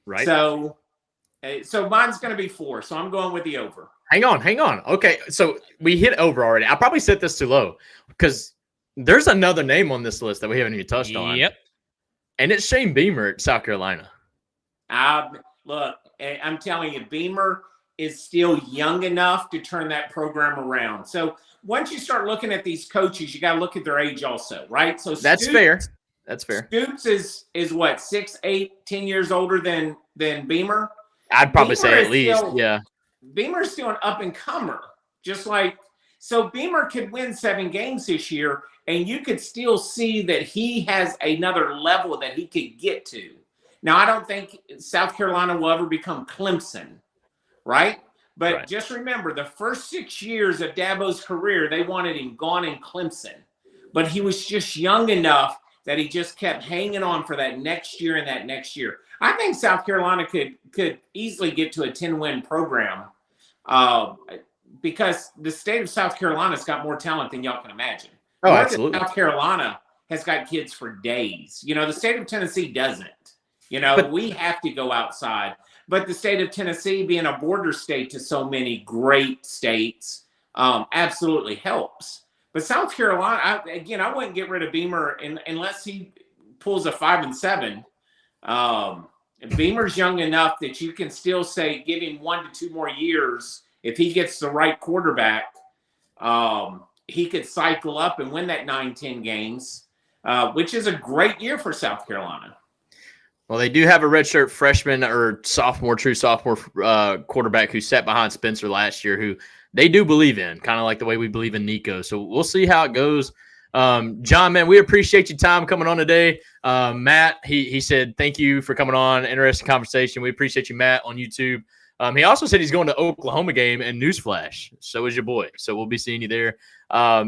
Right. So mine's going to be 4. So I'm going with the over. Hang on. Okay, so we hit over already. I probably set this too low because there's another name on this list that we haven't even touched on. Yep. And it's Shane Beamer at South Carolina. Look, I'm telling you, Beamer is still young enough to turn that program around. So once you start looking at these coaches, you got to look at their age also, right? So that's fair. That's fair. Stoops is what, 6, 8, 10 years older than Beamer? I'd probably say at least, yeah. Beamer's still an up-and-comer, just like – so Beamer could win 7 games this year, and you could still see that he has another level that he could get to. Now, I don't think South Carolina will ever become Clemson, right? But right. Just remember, the first 6 years of Dabo's career, they wanted him gone in Clemson. But he was just young enough that he just kept hanging on for that next year and that next year. I think South Carolina could easily get to a 10-win program because the state of South Carolina's got more talent than y'all can imagine. Oh, absolutely. South Carolina has got kids for days. The state of Tennessee doesn't. But we have to go outside. But the state of Tennessee, being a border state to so many great states, absolutely helps. But South Carolina, I wouldn't get rid of Beamer unless he pulls a 5-7. Beamer's young enough that you can still say give him 1 to 2 more years. If he gets the right quarterback, he could cycle up and win that 9-10 games, which is a great year for South Carolina. Well, they do have a redshirt freshman or true sophomore quarterback who sat behind Spencer last year, who they do believe in, kind of like the way we believe in Nico. So we'll see how it goes. John, man, we appreciate your time coming on today. Matt, he said, thank you for coming on. Interesting conversation. We appreciate you, Matt, on YouTube. He also said he's going to Oklahoma game, and newsflash, so is your boy. So we'll be seeing you there.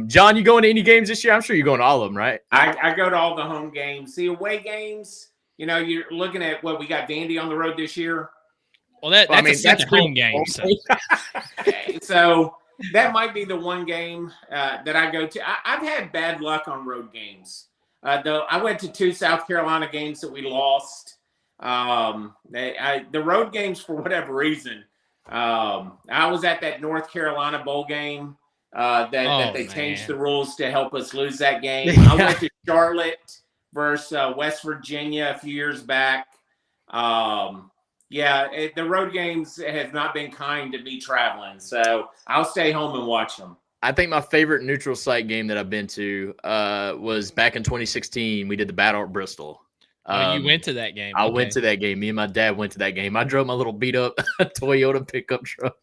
John, you going to any games this year? I'm sure you're going to all of them, right? I go to all the home games. The away games, you're looking at what we got Vandy on the road this year. Well, that's I mean, a second pretty home game. So. So that might be the one game that I go to. I've had bad luck on road games. Though I went to 2 South Carolina games that we lost. The road games, for whatever reason, I was at that North Carolina bowl game that they changed the rules to help us lose that game. I went to Charlotte versus West Virginia a few years back. The road games have not been kind to me traveling, so I'll stay home and watch them. I think my favorite neutral site game that I've been to was back in 2016. We did the Battle at Bristol. You went to that game. I went to that game. Me and my dad went to that game. I drove my little beat up Toyota pickup truck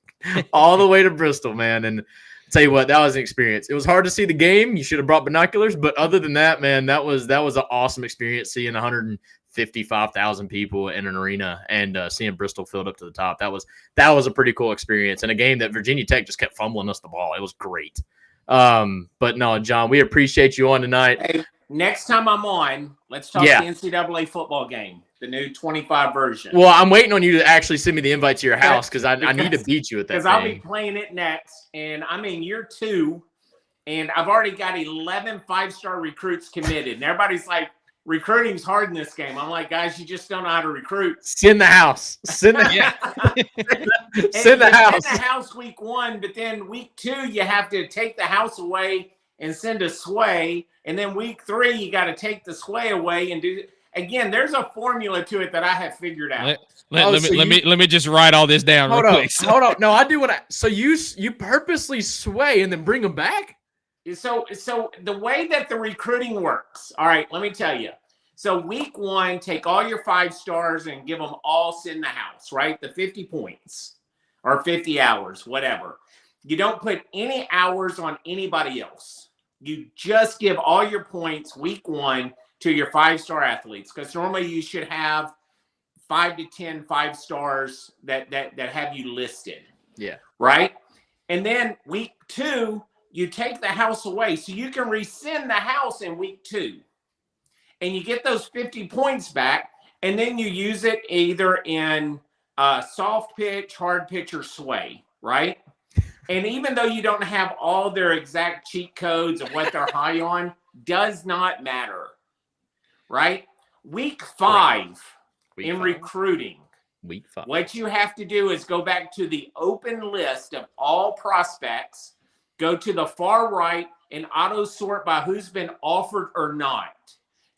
all the way to Bristol, man. And I'll tell you what, that was an experience. It was hard to see the game. You should have brought binoculars, but other than that, man, that was an awesome experience seeing 155,000 people in an arena and seeing Bristol filled up to the top. That was a pretty cool experience, and a game that Virginia Tech just kept fumbling us the ball. It was great. But no, John, we appreciate you on tonight. Hey, next time I'm on, let's talk the NCAA football game, the new 25 version. Well, I'm waiting on you to actually send me the invite to your house because I need to beat you at that. Because I'll be playing it next, and I'm in year 2, and I've already got 11 5-star recruits committed, and everybody's like, recruiting's hard in this game. I'm like, guys, you just don't know how to recruit. Send the house. Send the house week 1, but then week 2, you have to take the house away and send a sway. And then week 3, you got to take the sway away and do. Again, there's a formula to it that I have figured out. Let me just write all this down real quick. Hold on. No, I do so you purposely sway and then bring them back? So the way that the recruiting works, all right, let me tell you. So week 1, take all your 5 stars and give them all send the house, right? The 50 points or 50 hours, whatever. You don't put any hours on anybody else. You just give all your points week 1 to your 5-star athletes, because normally you should have 5 to 10 5 stars that have you listed. Yeah. Right? And then week 2, you take the house away, so you can rescind the house in week 2. And you get those 50 points back, and then you use it either in soft pitch, hard pitch, or sway, right? And even though you don't have all their exact cheat codes of what they're high on, does not matter, right? Week 5 recruiting, week 5. What you have to do is go back to the open list of all prospects, go to the far right, and auto sort by who's been offered or not.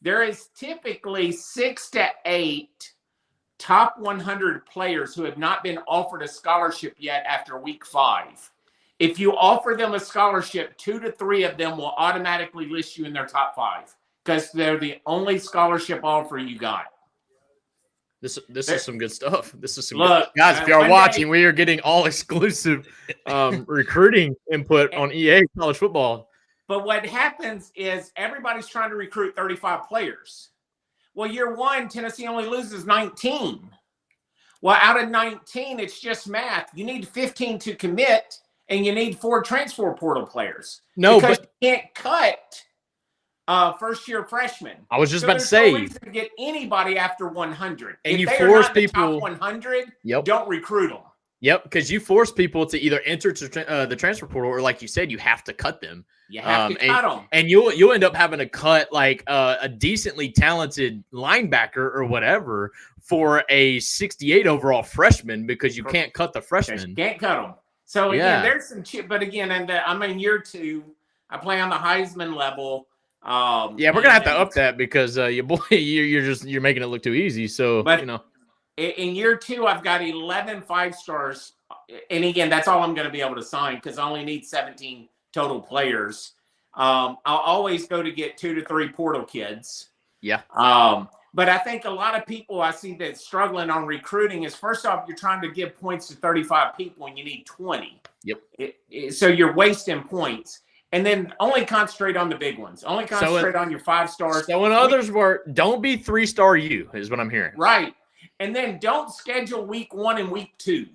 There is typically 6 to 8 top 100 players who have not been offered a scholarship yet after week 5. If you offer them a scholarship, 2 to 3 of them will automatically list you in their top 5 because they're the only scholarship offer you got. This is some good stuff. This is some look, good. Guys, if you're watching, we are getting all exclusive recruiting input on EA college football. But what happens is everybody's trying to recruit 35 players. Well, year 1, Tennessee only loses 19. Well, out of 19, it's just math. You need 15 to commit, and you need 4 transfer portal players. Because you can't cut first-year freshmen. I was just about to say. There's no reason to get anybody after 100. And if you force people top 100, don't recruit them. Yep, because you force people to either enter to the transfer portal, or like you said, you have to cut them. You have to cut them, and you'll end up having to cut like a decently talented linebacker or whatever for a 68 overall freshman because you can't cut the freshman. You can't cut them. So again, there's some but again, and I'm in year 2. I play on the Heisman level. We're gonna have to up that because you're making it look too easy. So in year 2, I've got 11 5 stars, and again, that's all I'm going to be able to sign because I only need 17 total players. I'll always go to get 2 to 3 portal kids. Yeah. But I think a lot of people I see that struggling on recruiting is, first off, you're trying to give points to 35 people and you need 20. Yep. So you're wasting points. And then only concentrate on the big ones. Only concentrate on your 5 stars. So when others were, don't be 3-star you, is what I'm hearing. Right. And then don't schedule week 1 and week 2.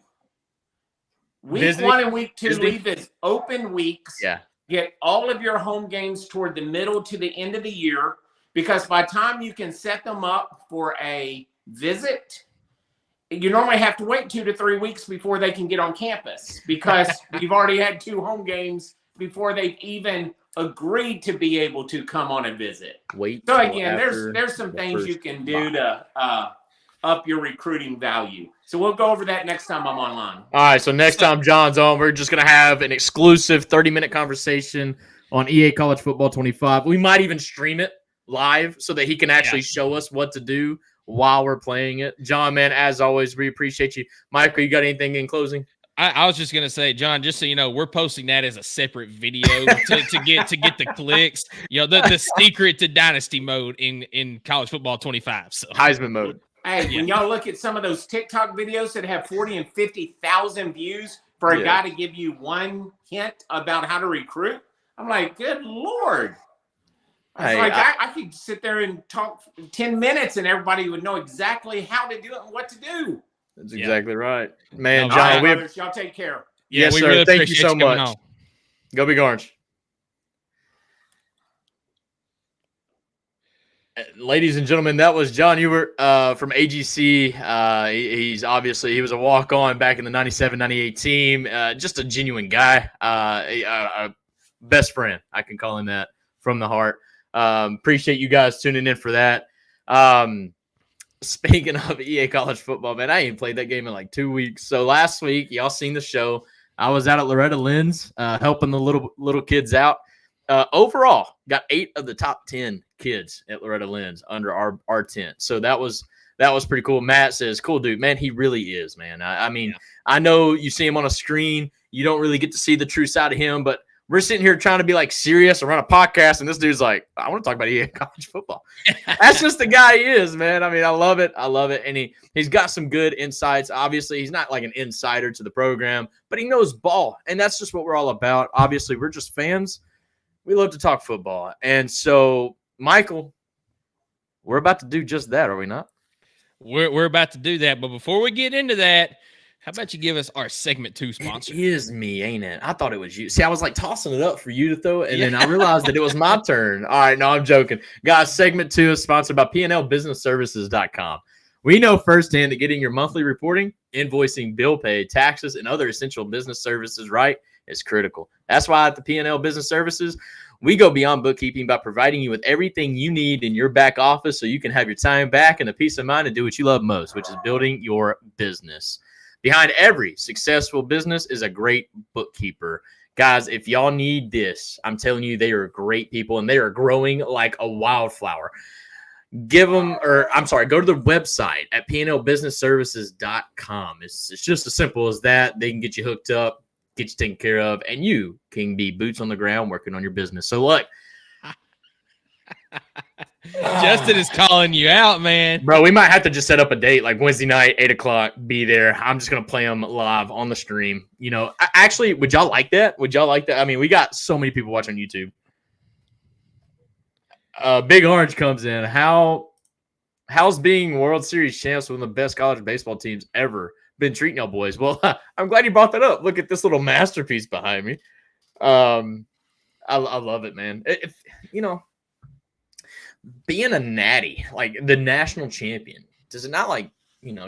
Week 1 and week 2 leave as open weeks. Yeah. Get all of your home games toward the middle to the end of the year, because by the time you can set them up for a visit, you normally have to wait 2 to 3 weeks before they can get on campus because you've already had 2 home games before they've even agreed to be able to come on a visit. So again, there's some things you can do to up your recruiting value. So we'll go over that next time I'm online. All right, so next time John's on, we're just going to have an exclusive 30-minute conversation on EA College Football 25. We might even stream it live so that he can actually show us what to do while we're playing it. John, man, as always, we appreciate you. Michael, you got anything in closing? I was just gonna say, John, just so you know, we're posting that as a separate video to get the clicks. You know, the secret to dynasty mode in college football 25. So Heisman mode. Hey, when y'all look at some of those TikTok videos that have 40 and 50,000 views for a guy to give you one hint about how to recruit, I'm like, good Lord. I could sit there and talk 10 minutes and everybody would know exactly how to do it and what to do. That's exactly right. Man, All John, right, y'all take care. Yes, we sir. really Thank you so coming much. on. Go Big Orange. Ladies and gentlemen, that was John Ewert from AGC. He was a walk-on back in the 97-98 team. Just a genuine guy. A best friend. I can call him that from the heart. Appreciate you guys tuning in for that. Speaking of EA College football, man, I ain't played that game in like 2 weeks. So last week, y'all seen the show. I was out at Loretta Lynn's helping the little kids out. Overall, got 8 of the top 10 kids at Loretta Lynn's under our tent. So that was pretty cool. Matt says, cool dude, man. He really is, man. I mean, I know you see him on a screen. You don't really get to see the true side of him, but we're sitting here trying to be like serious and run a podcast, and this dude's like, I want to talk about EA College football. That's just the guy he is, man. I mean, I love it. And he's got some good insights. Obviously, he's not like an insider to the program, but he knows ball, and that's just what we're all about. Obviously, we're just fans. We love to talk football. And so, Michael, we're about to do just that, are we not? We're about to do that, but before we get into that, how about you give us our segment 2 sponsor? It is me, ain't it? I thought it was you. See, I was like tossing it up for you to throw it, and then I realized that it was my turn. All right, no, I'm joking. Guys, segment 2 is sponsored by PNLBusinessServices.com. We know firsthand that getting your monthly reporting, invoicing, bill pay, taxes, and other essential business services right is critical. That's why at the PNL Business Services, we go beyond bookkeeping by providing you with everything you need in your back office so you can have your time back and the peace of mind to do what you love most, which is building your business. Behind every successful business is a great bookkeeper. Guys, if y'all need this, I'm telling you, they are great people and they are growing like a wildflower. Go to the website at pnlbusinessservices.com. It's just as simple as that. They can get you hooked up, get you taken care of, and you can be boots on the ground working on your business. So look, Justin is calling you out, man. Bro, we might have to just set up a date like Wednesday night, 8 o'clock, be there. I'm just going to play them live on the stream. You know, actually, would y'all like that? I mean, we got so many people watching YouTube. Big Orange comes in. How's being World Series champs, one of the best college baseball teams ever, been treating y'all boys? Well, I'm glad you brought that up. Look at this little masterpiece behind me. I love it, man. Being a natty, like the national champion, does it not like, when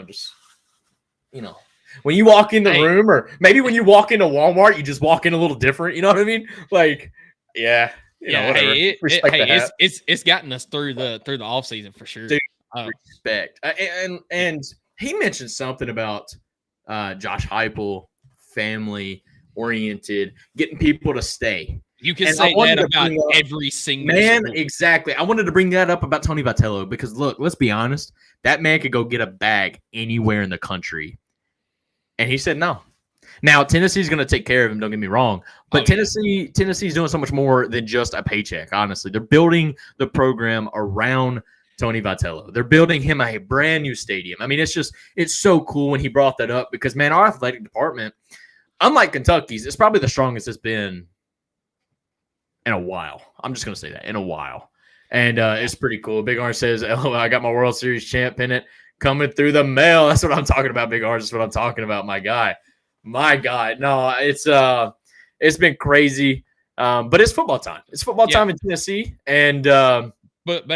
you walk in the room, or maybe when you walk into Walmart, you just walk in a little different. You know what I mean? Like, whatever. It's gotten us through the off season for sure. Dude, respect. And he mentioned something about Josh Heupel, family oriented, getting people to stay. You can say that about every single man. school. Exactly. I wanted to bring that up about Tony Vitello because look, let's be honest. That man could go get a bag anywhere in the country, and he said no. Now Tennessee's going to take care of him. Don't get me wrong, but Tennessee's doing so much more than just a paycheck. Honestly, they're building the program around Tony Vitello. They're building him a brand new stadium. I mean, it's so cool when he brought that up because man, our athletic department, unlike Kentucky's, it's probably the strongest it's been in a while. I'm just going to say that, in a while. And it's pretty cool. Big Orange says, "LOL, I got my World Series champ pennant coming through the mail." That's what I'm talking about, Big Orange. That's what I'm talking about, my guy. My God. No, it's been crazy. But it's football time. It's football time in Tennessee. And but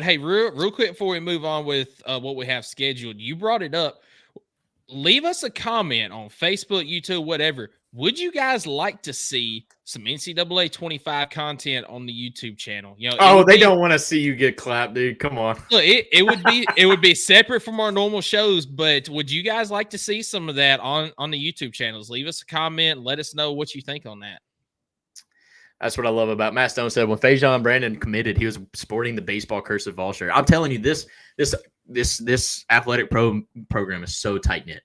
hey, real quick before we move on with what we have scheduled, you brought it up. leave us a comment on Facebook, YouTube, whatever. Would you guys like to see some NCAA 25 content on the YouTube channel? You know, Oh, they don't want to see you get clapped, dude. Come on. Look, it would be separate from our normal shows, but would you guys like to see some of that on the YouTube channels? Leave us a comment. Let us know what you think on that. That's what I love about Matt Stone said when Fajon Brandon committed, he was sporting the baseball cursive ball shirt. I'm telling you, this athletic program is so tight knit.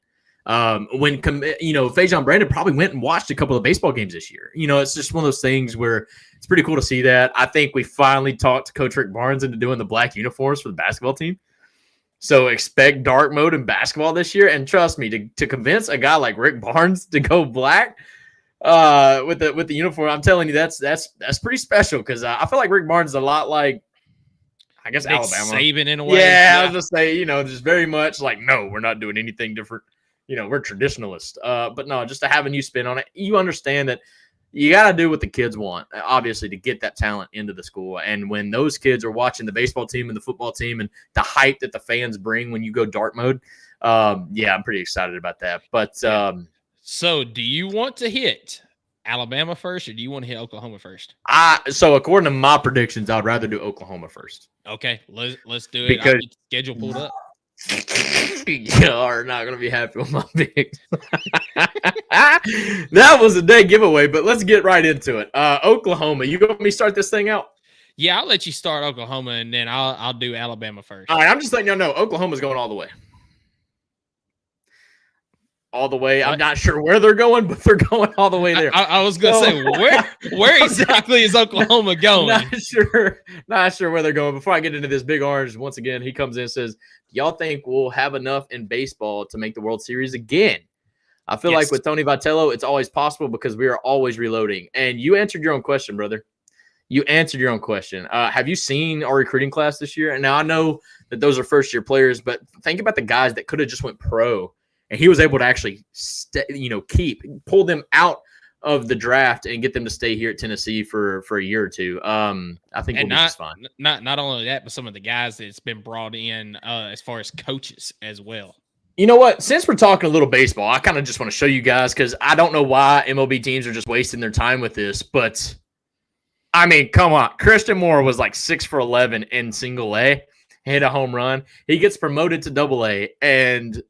Fajon Brandon probably went and watched a couple of baseball games this year. You know, it's just one of those things where it's pretty cool to see that. I think we finally talked Coach Rick Barnes into doing the black uniforms for the basketball team. So expect dark mode in basketball this year. And trust me, to convince a guy like Rick Barnes to go black with the uniform, I'm telling you, that's pretty special because I feel like Rick Barnes is a lot like, I guess, Nick Alabama. Saban in a way. Yeah, I was just say, just very much like, no, we're not doing anything different. We're traditionalists. But no, just to have a new spin on it. You understand that you got to do what the kids want, obviously, to get that talent into the school. And when those kids are watching the baseball team and the football team and the hype that the fans bring when you go dark mode, I'm pretty excited about that. But so do you want to hit Alabama first or do you want to hit Oklahoma first? So according to my predictions, I'd rather do Oklahoma first. Okay, let's do it. Because I'll get the schedule pulled up. You are not going to be happy with my picks. That was a day giveaway, but let's get right into it. Oklahoma, you want me to start this thing out? Yeah, I'll let you start Oklahoma, and then I'll do Alabama first. All right, I'm just letting you know, Oklahoma's going all the way. All the way. I'm not sure where they're going, but they're going all the way there. I was going to say, where exactly is Oklahoma going? Not sure where they're going. Before I get into this, Big Orange, once again, he comes in and says, y'all think we'll have enough in baseball to make the World Series again? I feel like with Tony Vitello, it's always possible because we are always reloading. And you answered your own question, brother. You answered your own question. Have you seen our recruiting class this year? And now I know that those are first-year players, but think about the guys that could have just went pro. And he was able to actually, pull them out of the draft and get them to stay here at Tennessee for a year or two. I think we'll be just fine. Not only that, but some of the guys that's been brought in as far as coaches as well. You know what? Since we're talking a little baseball, I kind of just want to show you guys because I don't know why MLB teams are just wasting their time with this. But, I mean, come on. Christian Moore was like 6 for 11 in single A, hit a home run. He gets promoted to double A and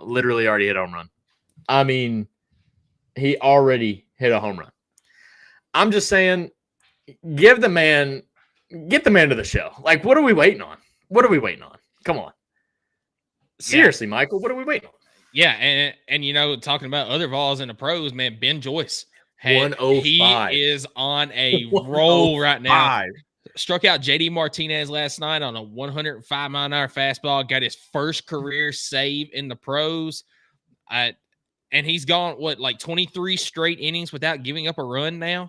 literally already hit a home run. I mean, he already hit a home run. I'm just saying, get the man to the show. Like, what are we waiting on? Come on. Seriously, Michael, what are we waiting on? Yeah, and talking about other balls in the pros, man, Ben Joyce. 105. He is on a roll right now. Struck out J.D. Martinez last night on a 105-mile-an-hour fastball. Got his first career save in the pros. And he's gone, 23 straight innings without giving up a run now?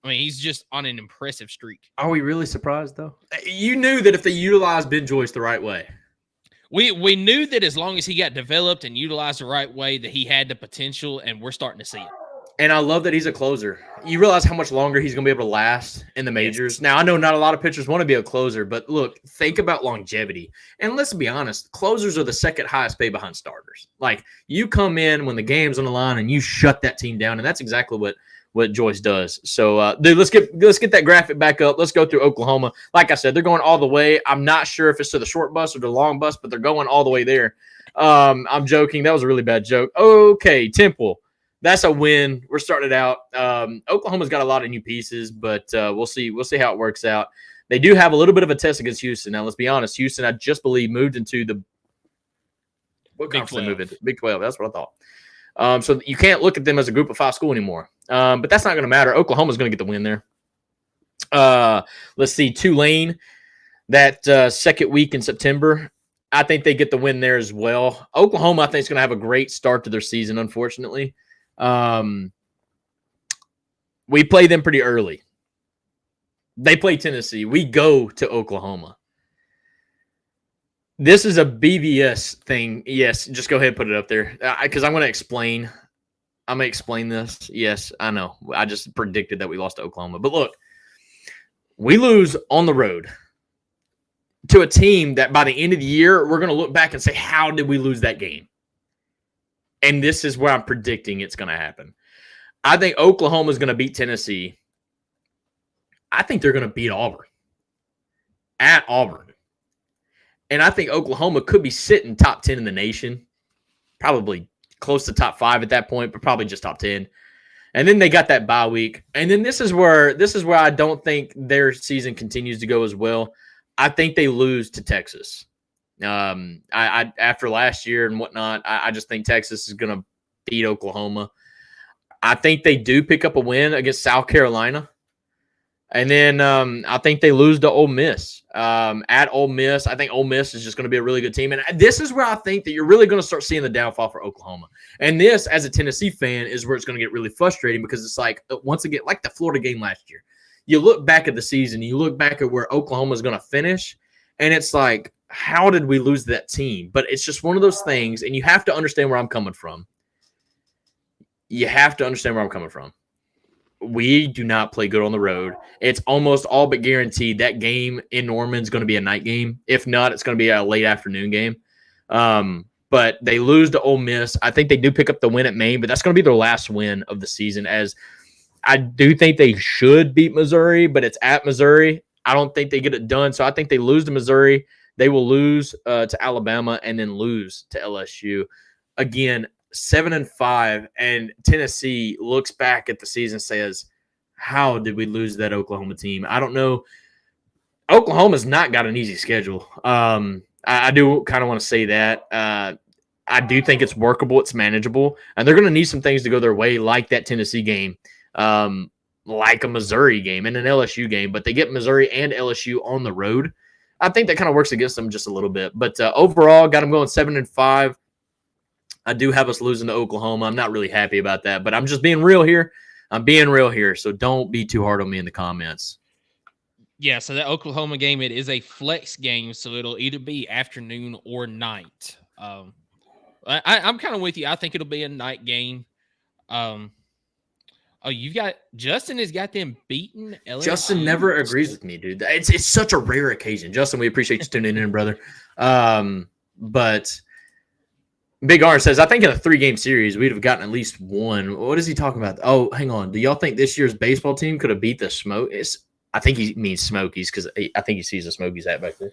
I mean, he's just on an impressive streak. Are we really surprised, though? You knew that if they utilized Ben Joyce the right way. We knew that as long as he got developed and utilized the right way, that he had the potential, and we're starting to see it. And I love that he's a closer. You realize how much longer he's going to be able to last in the majors. Yes. Now, I know not a lot of pitchers want to be a closer, but look, think about longevity. And let's be honest, closers are the second highest pay behind starters. Like, you come in when the game's on the line and you shut that team down, and that's exactly what Joyce does. So, dude, let's get that graphic back up. Let's go through Oklahoma. Like I said, they're going all the way. I'm not sure if it's to the short bus or the long bus, but they're going all the way there. I'm joking. That was a really bad joke. Okay, Temple. That's a win. We're starting it out. Oklahoma's got a lot of new pieces, but we'll see. We'll see how it works out. They do have a little bit of a test against Houston. Now, let's be honest. Houston, I just believe, moved into the Big 12. Big 12. That's what I thought. So you can't look at them as a Group of 5 school anymore. But that's not going to matter. Oklahoma's going to get the win there. Let's see. Tulane, that second week in September. I think they get the win there as well. Oklahoma, I think, is going to have a great start to their season, unfortunately. We play them pretty early. They play Tennessee. We go to Oklahoma. This is a BVS thing. Yes, just go ahead and put it up there because I'm going to explain. I'm going to explain this. Yes, I know. I just predicted that we lost to Oklahoma. But look, we lose on the road to a team that by the end of the year, we're going to look back and say, how did we lose that game? and this is where I'm predicting it's going to happen. I think Oklahoma is going to beat Tennessee. I think they're going to beat Auburn at Auburn. And I think Oklahoma could be sitting top 10 in the nation, probably close to top 5 at that point, but probably just top 10. And then they got that bye week. And then this is where I don't think their season continues to go as well. I think they lose to Texas. I after last year and whatnot, I just think Texas is going to beat Oklahoma. I think they do pick up a win against South Carolina. And then I think they lose to Ole Miss. At Ole Miss, I think Ole Miss is just going to be a really good team. And this is where I think that you're really going to start seeing the downfall for Oklahoma. And this, as a Tennessee fan, is where it's going to get really frustrating because it's like, once again, like the Florida game last year. You look back at the season, you look back at where Oklahoma is going to finish, and it's like, how did we lose that team? But it's just one of those things, and you have to understand where I'm coming from. You have to understand where I'm coming from. We do not play good on the road. It's almost all but guaranteed that game in Norman is going to be a night game. If not, it's going to be a late afternoon game. But they lose to Ole Miss. I think they do pick up the win at Maine, but that's going to be their last win of the season, as I do think they should beat Missouri, but it's at Missouri. I don't think they get it done. So I think they lose to Missouri. They will lose to Alabama and then lose to LSU. Again, 7-5, and Tennessee looks back at the season and says, how did we lose that Oklahoma team? I don't know. Oklahoma's not got an easy schedule. I do kind of want to say that. I do think it's workable. It's manageable. And they're going to need some things to go their way, like that Tennessee game, like a Missouri game and an LSU game. But they get Missouri and LSU on the road. I think that kind of works against them just a little bit. But overall, got them going 7-5. I do have us losing to Oklahoma. I'm not really happy about that, but I'm just being real here. I'm being real here, so don't be too hard on me in the comments. Yeah, so that Oklahoma game, it is a flex game, so it'll either be afternoon or night. I'm kind of with you. I think it'll be a night game. You've got Justin has got them beaten. LSU. Justin never agrees with me, dude. It's such a rare occasion. Justin, we appreciate you tuning in, brother. But Big R says, I think in a 3-game series, we'd have gotten at least one. What is he talking about? Oh, hang on. Do y'all think this year's baseball team could have beat the Smokies? I think he means Smokies because I think he sees the Smokies hat back there.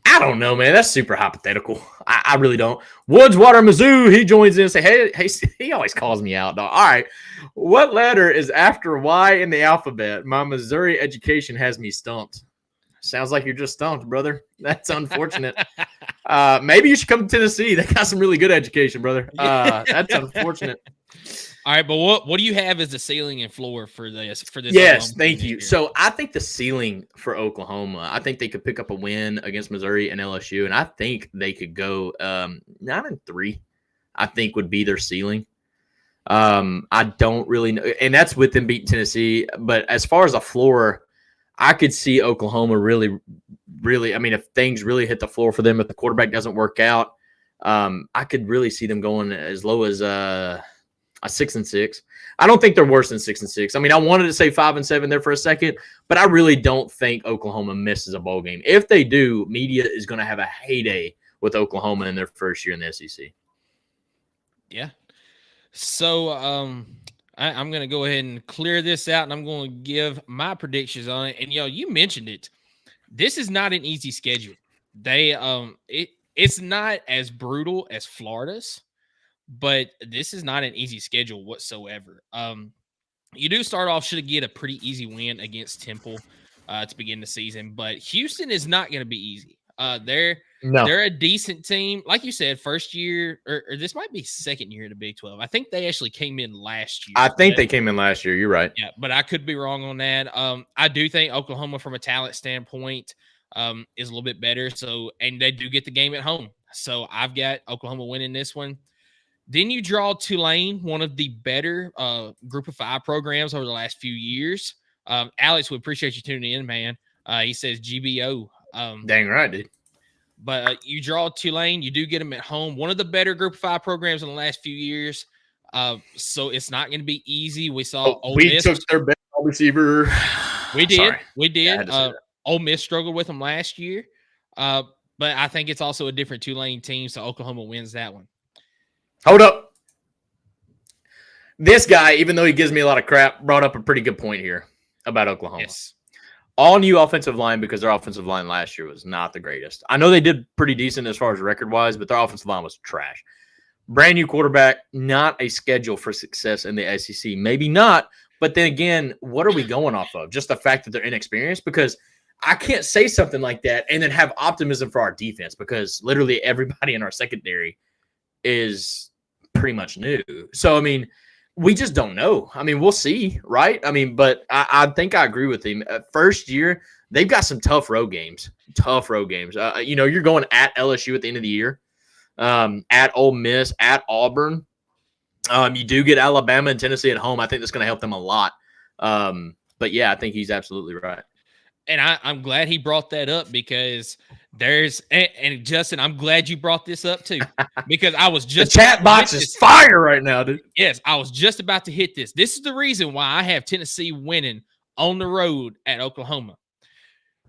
I don't know, man. That's super hypothetical. I really don't. Woods, Water, Mizzou, he joins in and say, hey, he always calls me out, dog. All right. What letter is after Y in the alphabet? My Missouri education has me stumped. Sounds like you're just stumped, brother. That's unfortunate. Maybe you should come to Tennessee. They got some really good education, brother. That's unfortunate. All right, but what do you have as the ceiling and floor for this? Yes, thank you. So I think the ceiling for Oklahoma, I think they could pick up a win against Missouri and LSU, and I think they could go 9-3. I think would be their ceiling. I don't really know, and that's with them beating Tennessee. But as far as a floor, I could see Oklahoma really. I mean, if things really hit the floor for them, if the quarterback doesn't work out, I could really see them going as low as a 6-6. I don't think they're worse than 6-6. I mean, I wanted to say 5-7 there for a second, but I really don't think Oklahoma misses a bowl game. If they do, media is going to have a heyday with Oklahoma in their first year in the SEC. Yeah. So I'm going to go ahead and clear this out, and I'm going to give my predictions on it. And you mentioned it. This is not an easy schedule. It's not as brutal as Florida's, but this is not an easy schedule whatsoever. You do start off, should get a pretty easy win against Temple to begin the season, but Houston is not going to be easy. They're a decent team. Like you said, first year, or this might be second year in the Big 12. I think they actually came in last year. I think they came in last year. You're right. Yeah, but I could be wrong on that. I do think Oklahoma, from a talent standpoint, is a little bit better. So, and they do get the game at home. So I've got Oklahoma winning this one. Then you draw Tulane, one of the better Group of 5 programs over the last few years. Alex, we appreciate you tuning in, man. He says GBO. Dang right, dude. But you draw Tulane, you do get them at home. One of the better Group of 5 programs in the last few years. So it's not going to be easy. We saw Ole Miss took their best receiver. We did. Sorry. We did. Ole Miss struggled with them last year. But I think it's also a different Tulane team, so Oklahoma wins that one. Hold up. This guy, even though he gives me a lot of crap, brought up a pretty good point here about Oklahoma. Yes. All new offensive line because their offensive line last year was not the greatest. I know they did pretty decent as far as record-wise, but their offensive line was trash. Brand new quarterback, not a schedule for success in the SEC. Maybe not, but then again, what are we going off of? Just the fact that they're inexperienced? Because I can't say something like that and then have optimism for our defense because literally everybody in our secondary is pretty much new. So, I mean, we just don't know. I mean, we'll see, right? I mean, but I think I agree with him. First year, they've got some tough road games. You're going at LSU at the end of the year, at Ole Miss, at Auburn. You do get Alabama and Tennessee at home. I think that's going to help them a lot. But, yeah, I think he's absolutely right. And I'm glad he brought that up because and Justin, I'm glad you brought this up too because I was just the chat box is fire right now, dude. Yes, I was just about to hit this. This is the reason why I have Tennessee winning on the road at Oklahoma.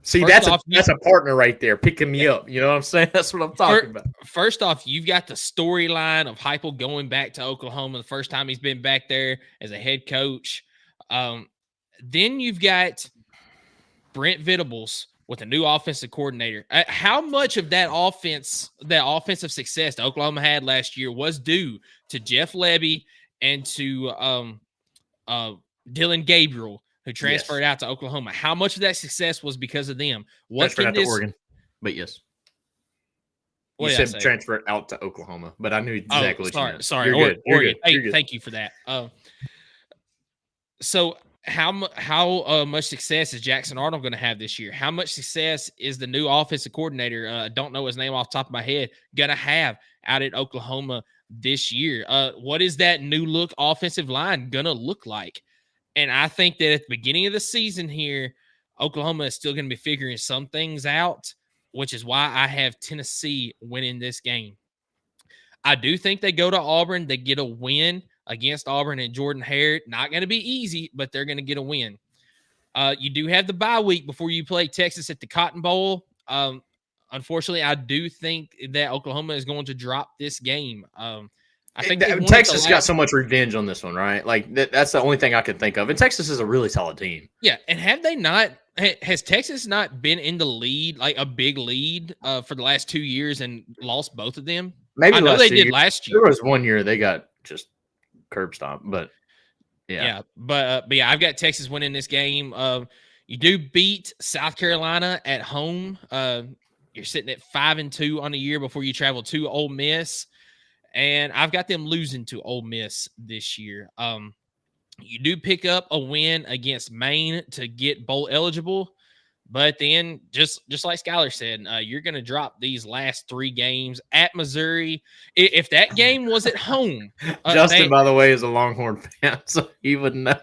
See, that's a partner right there picking me up. You know what I'm saying? That's what I'm talking about. First off, you've got the storyline of Heupel going back to Oklahoma the first time he's been back there as a head coach. Then you've got Brent Venables with a new offensive coordinator. How much of that offensive success that Oklahoma had last year was due to Jeff Lebby and to Dylan Gabriel, who transferred out to Oklahoma? How much of that success was because of them? Transferred out to Oregon, but yes. You said transfer out to Oklahoma, but I knew exactly what you meant. Sorry, You're good. Oregon. You're good. Thank you for that. So how much success is Jackson Arnold going to have this year? How much success is the new offensive coordinator, I don't know his name off the top of my head, going to have out at Oklahoma this year? What is that new look offensive line going to look like? And I think that at the beginning of the season here, Oklahoma is still going to be figuring some things out, which is why I have Tennessee winning this game. I do think they go to Auburn. They get a win against Auburn and Jordan Hare. Not going to be easy, but they're going to get a win. You do have the bye week before you play Texas at the Cotton Bowl. Unfortunately, I do think that Oklahoma is going to drop this game. I think Texas got so much revenge on this one, right? Like that's the only thing I can think of. And Texas is a really solid team. Yeah, and has Texas not been in the lead, like a big lead, for the last 2 years and lost both of them? Maybe I know they did last year. There was 1 year they got just curb stomp, but yeah. But yeah, I've got Texas winning this game. You do beat South Carolina at home. You're sitting at 5-2 on the year before you travel to Ole Miss. And I've got them losing to Ole Miss this year. You do pick up a win against Maine to get bowl eligible, but then just like Skylar said, you're going to drop these last 3 games at Missouri. If that game was at home, Justin, by the way, is a Longhorn fan, so he would know.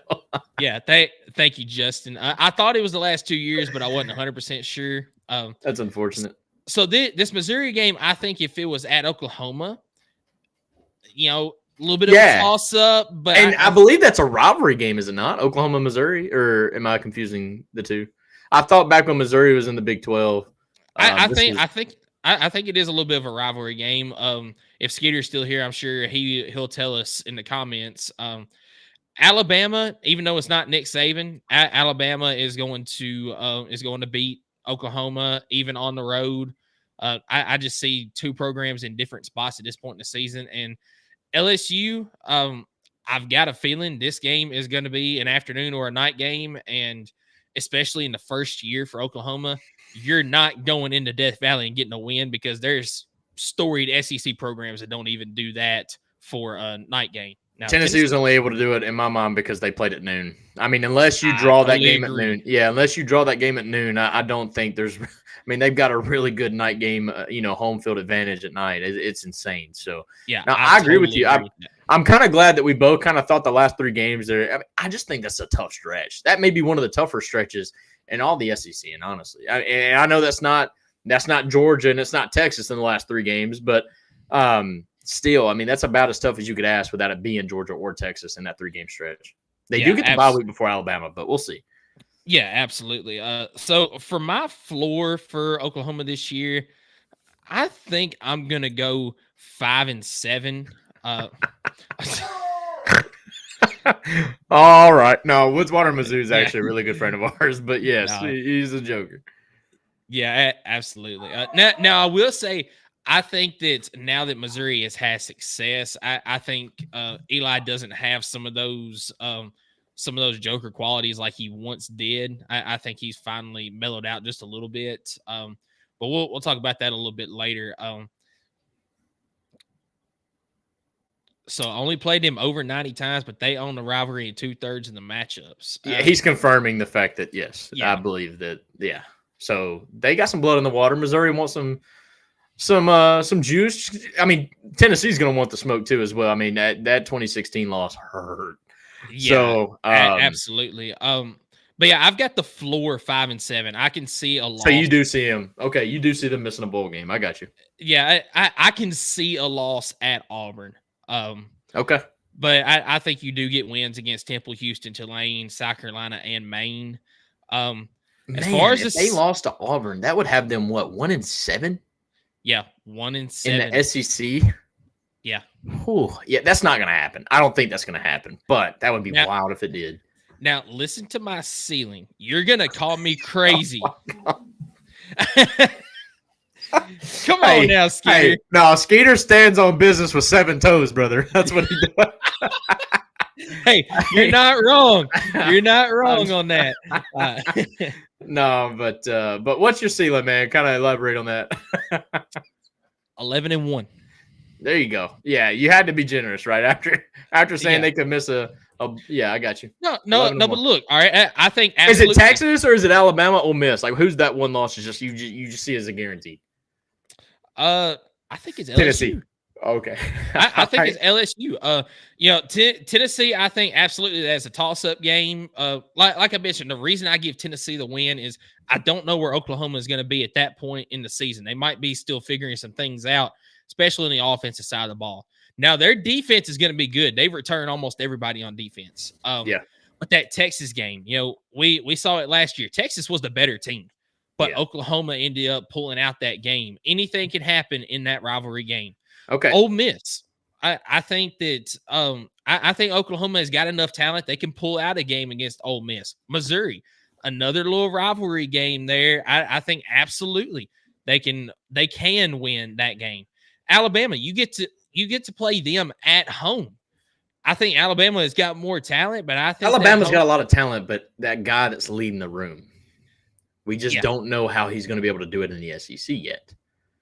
Yeah, thank you, Justin. I thought it was the last 2 years, but I wasn't 100% sure. That's unfortunate. So this Missouri game, I think if it was at Oklahoma, a little bit of a toss-up. But I believe that's a rivalry game, is it not? Oklahoma, Missouri? Or am I confusing the two? I thought back when Missouri was in the Big 12. I think it is a little bit of a rivalry game. If Skeeter's still here, I'm sure he'll tell us in the comments. Alabama, even though it's not Nick Saban, Alabama is going to beat Oklahoma even on the road. I just see 2 programs in different spots at this point in the season. And LSU, I've got a feeling this game is going to be an afternoon or a night game. And especially in the first year for Oklahoma, you're not going into Death Valley and getting a win because there's storied SEC programs that don't even do that for a night game. Now, Tennessee was only able to do it in my mind because they played at noon. I mean, unless you draw that game at noon. Yeah, unless you draw that game at noon, I don't think there's – I mean, they've got a really good night game, home field advantage at night. It's insane. So, yeah, now, I agree with you. I'm kind of glad that we both kind of thought the last 3 games there. I mean, I just think that's a tough stretch. That may be one of the tougher stretches in all the SEC, and honestly. I know that's not Georgia and it's not Texas in the last 3 games, but still, I mean, that's about as tough as you could ask without it being Georgia or Texas in that 3-game stretch. They do get the bye week before Alabama, but we'll see. Yeah, absolutely. So for my floor for Oklahoma this year, I think I'm going to go 5-7. All right. No, Woodswater Mizzou is actually a really good friend of ours, but yes, he's a joker. Yeah, absolutely. Now I will say, I think that now that Missouri has had success, I think Eli doesn't have some of those joker qualities like he once did. I think he's finally mellowed out just a little bit. But we'll talk about that a little bit later. So I only played him over 90 times, but they own the rivalry in 2/3 of the matchups. Yeah, he's confirming the fact that yes, I believe that. Yeah, so they got some blood in the water. Missouri wants some juice. I mean, Tennessee's going to want the smoke too as well. I mean that 2016 loss hurt. Yeah, so absolutely. But yeah, I've got the floor 5-7. I can see a loss. So you do see him. Okay, you do see them missing a bowl game. I got you. Yeah, I can see a loss at Auburn. Okay. But I think you do get wins against Temple, Houston, Tulane, South Carolina, and Maine. As far as if they lost to Auburn, that would have them what, 1-7? Yeah, 1-7 in the SEC. Yeah. Whew. Yeah, that's not going to happen. I don't think that's going to happen, but that would be wild if it did. Now, listen to my ceiling. You're going to call me crazy. Come on now, Skeeter. Hey, no, Skeeter stands on business with 7 toes, brother. That's what he does. Hey, you're not wrong. You're not wrong on that. No, but what's your ceiling, man? Kind of elaborate on that. 11-1. There you go. Yeah, you had to be generous, right? After saying they could miss a yeah, I got you. No, but look, all right. I think is it Texas or is it Alabama, Ole Miss? Like, who's that one loss? Is just you just see as a guarantee. I think it's LSU. Tennessee. Okay. I think it's LSU. Tennessee, I think absolutely that's a toss-up game. Like I mentioned, the reason I give Tennessee the win is I don't know where Oklahoma is going to be at that point in the season. They might be still figuring some things out, especially in the offensive side of the ball. Now, their defense is going to be good. They've returned almost everybody on defense. But that Texas game, we saw it last year. Texas was the better team, but Oklahoma ended up pulling out that game. Anything can happen in that rivalry game. Okay. Ole Miss, I think that I think Oklahoma has got enough talent. They can pull out a game against Ole Miss. Missouri, another little rivalry game there. I think absolutely they can win that game. Alabama, you get to play them at home. I think Alabama has got more talent, but I think Alabama's got a lot of talent, but that guy that's leading the room, we just don't know how he's going to be able to do it in the SEC yet.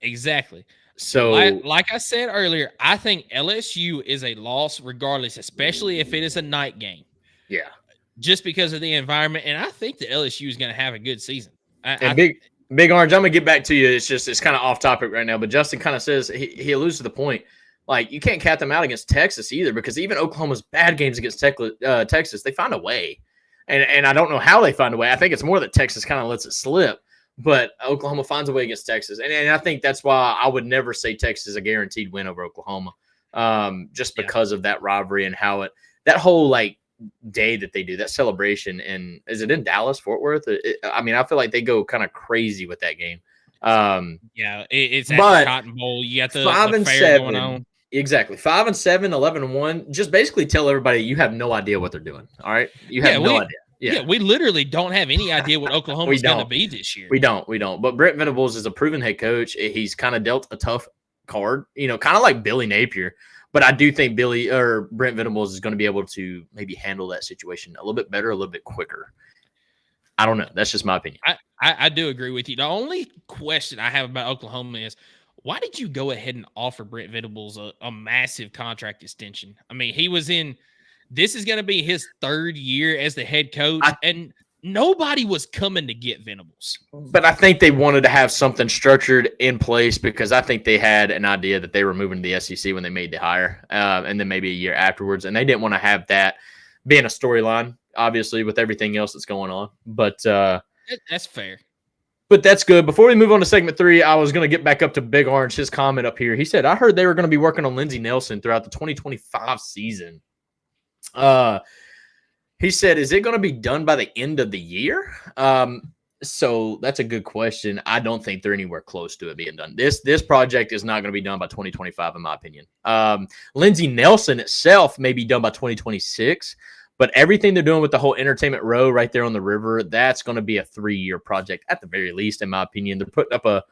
Exactly. So, like I said earlier, I think LSU is a loss regardless, especially if it is a night game. Yeah. Just because of the environment, and I think that LSU is going to have a good season. Big Orange, I'm going to get back to you. It's kind of off topic right now, but Justin kind of says he alludes to the point. Like, you can't count them out against Texas either, because even Oklahoma's bad games against Texas, they find a way. And I don't know how they find a way. I think it's more that Texas kind of lets it slip, but Oklahoma finds a way against Texas. And I think that's why I would never say Texas is a guaranteed win over Oklahoma, just because of that rivalry and how that whole, like, day that they do, that celebration. And is it in Dallas, Fort Worth? I mean, I feel like they go kind of crazy with that game. It's at the Cotton Bowl. You got the 5-7 going on. Exactly. 5-7, 11-1. Just basically tell everybody you have no idea what they're doing. All right. You have no idea. Yeah, we literally don't have any idea what Oklahoma's going to be this year. We don't. But Brent Venables is a proven head coach. He's kind of dealt a tough card, kind of like Billy Napier. But I do think Brent Venables is going to be able to maybe handle that situation a little bit better, a little bit quicker. I don't know. That's just my opinion. I do agree with you. The only question I have about Oklahoma is, why did you go ahead and offer Brent Venables a massive contract extension? I mean, this is going to be his 3rd year as the head coach, and nobody was coming to get Venables. But I think they wanted to have something structured in place, because I think they had an idea that they were moving to the SEC when they made the hire, and then maybe a year afterwards. And they didn't want to have that being a storyline, obviously, with everything else that's going on. But that's fair. But that's good. Before we move on to segment 3, I was going to get back up to Big Orange, his comment up here. He said, I heard they were going to be working on Lindsey Nelson throughout the 2025 season. He said, is it going to be done by the end of the year? So that's a good question. I don't think they're anywhere close to it being done. This project is not going to be done by 2025, in my opinion. Lindsey Nelson itself may be done by 2026, but everything they're doing with the whole entertainment row right there on the river, that's going to be a 3-year project at the very least, in my opinion. They're putting up a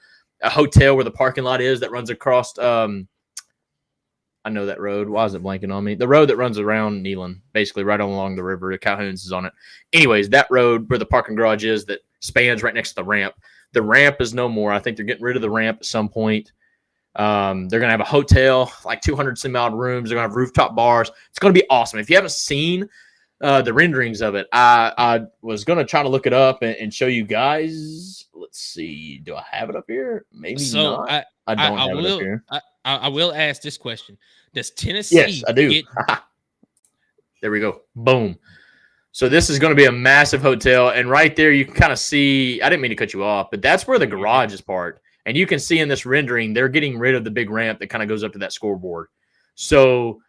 hotel where the parking lot is that runs across. I know that road. Why is it blanking on me? The road that runs around Neyland, basically right along the river. Calhoun's is on it. Anyways, that road where the parking garage is that spans right next to the ramp. The ramp is no more. I think they're getting rid of the ramp at some point. They're going to have a hotel, like 200 some odd rooms. They're going to have rooftop bars. It's going to be awesome. If you haven't seen the renderings of it, I was going to try to look it up and show you guys. Let's see. Do I have it up here? Maybe not. I don't have it up here. I will ask this question. Does Tennessee? Yes, I do. There we go. Boom. So this is going to be a massive hotel. And right there, you can kind of see, I didn't mean to cut you off, but that's where the garage is parked. And you can see in this rendering, they're getting rid of the big ramp that kind of goes up to that scoreboard. So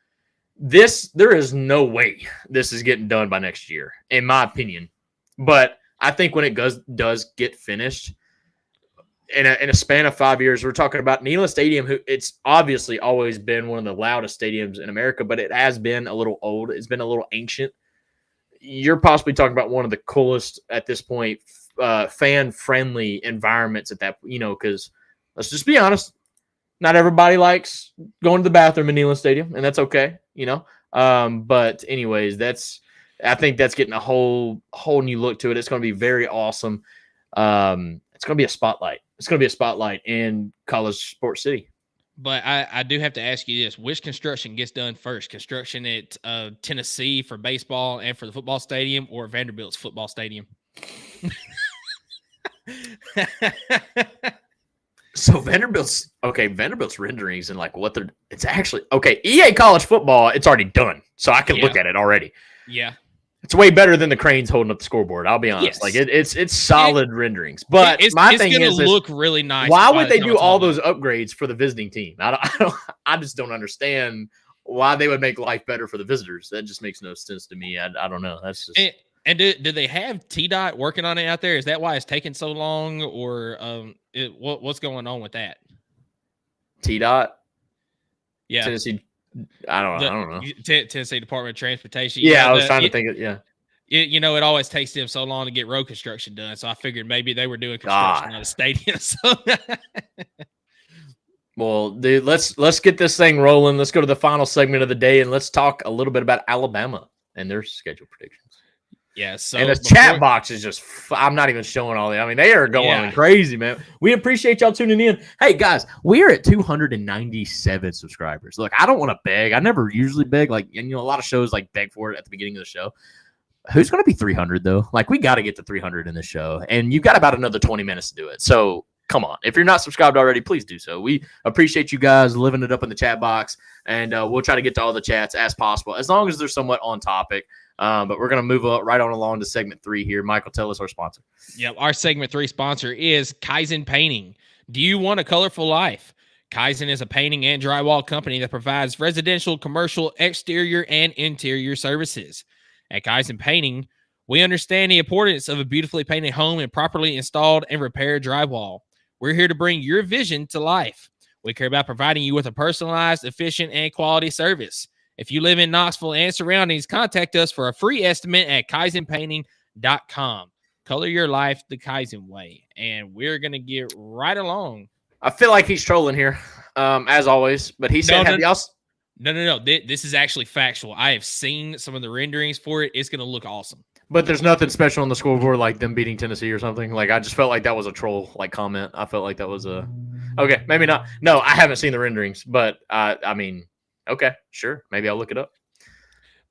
there is no way this is getting done by next year, in my opinion. But I think when it does get finished, in a span of 5 years, we're talking about Neyland Stadium, it's obviously always been one of the loudest stadiums in America, but it has been a little old. It's been a little ancient. You're possibly talking about one of the coolest at this point, fan-friendly environments at that, because let's just be honest, not everybody likes going to the bathroom in Neyland Stadium, and that's okay, But anyways, I think that's getting a whole new look to it. It's going to be very awesome. It's going to be a spotlight. It's going to be a spotlight in College Sports City. But I do have to ask you this. Which construction gets done first? Construction at Tennessee for baseball and for the football stadium, or Vanderbilt's football stadium? So Vanderbilt's renderings and it's actually okay. EA College Football, it's already done. So I can look at it already. Yeah. It's way better than the cranes holding up the scoreboard. I'll be honest. Yes. It's solid renderings. But my thing is, look really nice. Why would they do all those upgrades for the visiting team? I just don't understand why they would make life better for the visitors. That just makes no sense to me. I don't know. That's just. And do they have TDOT working on it out there? Is that why it's taking so long, or what's going on with that? TDOT. Yeah. Tennessee. I don't know. Tennessee Department of Transportation. Yeah, I was trying to think of, yeah. It always takes them so long to get road construction done. So I figured maybe they were doing construction on a stadium. So. Well, dude, let's get this thing rolling. Let's go to the final segment of the day, and let's talk a little bit about Alabama and their schedule predictions. Yeah, so and the chat box is just, I'm not even showing all that. I mean, they are going crazy, man. We appreciate y'all tuning in. Hey, guys, we are at 297 subscribers. Look, I don't want to beg. I never usually beg. A lot of shows beg for it at the beginning of the show. Who's going to be 300, though? We got to get to 300 in this show. And you've got about another 20 minutes to do it. So, come on. If you're not subscribed already, please do so. We appreciate you guys living it up in the chat box. And we'll try to get to all the chats as possible, as long as they're somewhat on topic. But we're going to move right on along to segment 3 here. Michael, tell us our sponsor. Yep, our segment 3 sponsor is Kaizen Painting. Do you want a colorful life? Kaizen is a painting and drywall company that provides residential, commercial, exterior, and interior services. At Kaizen Painting, we understand the importance of a beautifully painted home and properly installed and repaired drywall. We're here to bring your vision to life. We care about providing you with a personalized, efficient, and quality service. If you live in Knoxville and surroundings, contact us for a free estimate at kaizenpainting.com. Color your life the Kaizen way. And we're going to get right along. I feel like he's trolling here, as always. But he said, No. This is actually factual. I have seen some of the renderings for it. It's going to look awesome. But there's nothing special on the scoreboard like them beating Tennessee or something. I just felt like that was a troll comment. I felt like that was a okay. Maybe not. No, I haven't seen the renderings, but I mean, okay, sure. Maybe I'll look it up.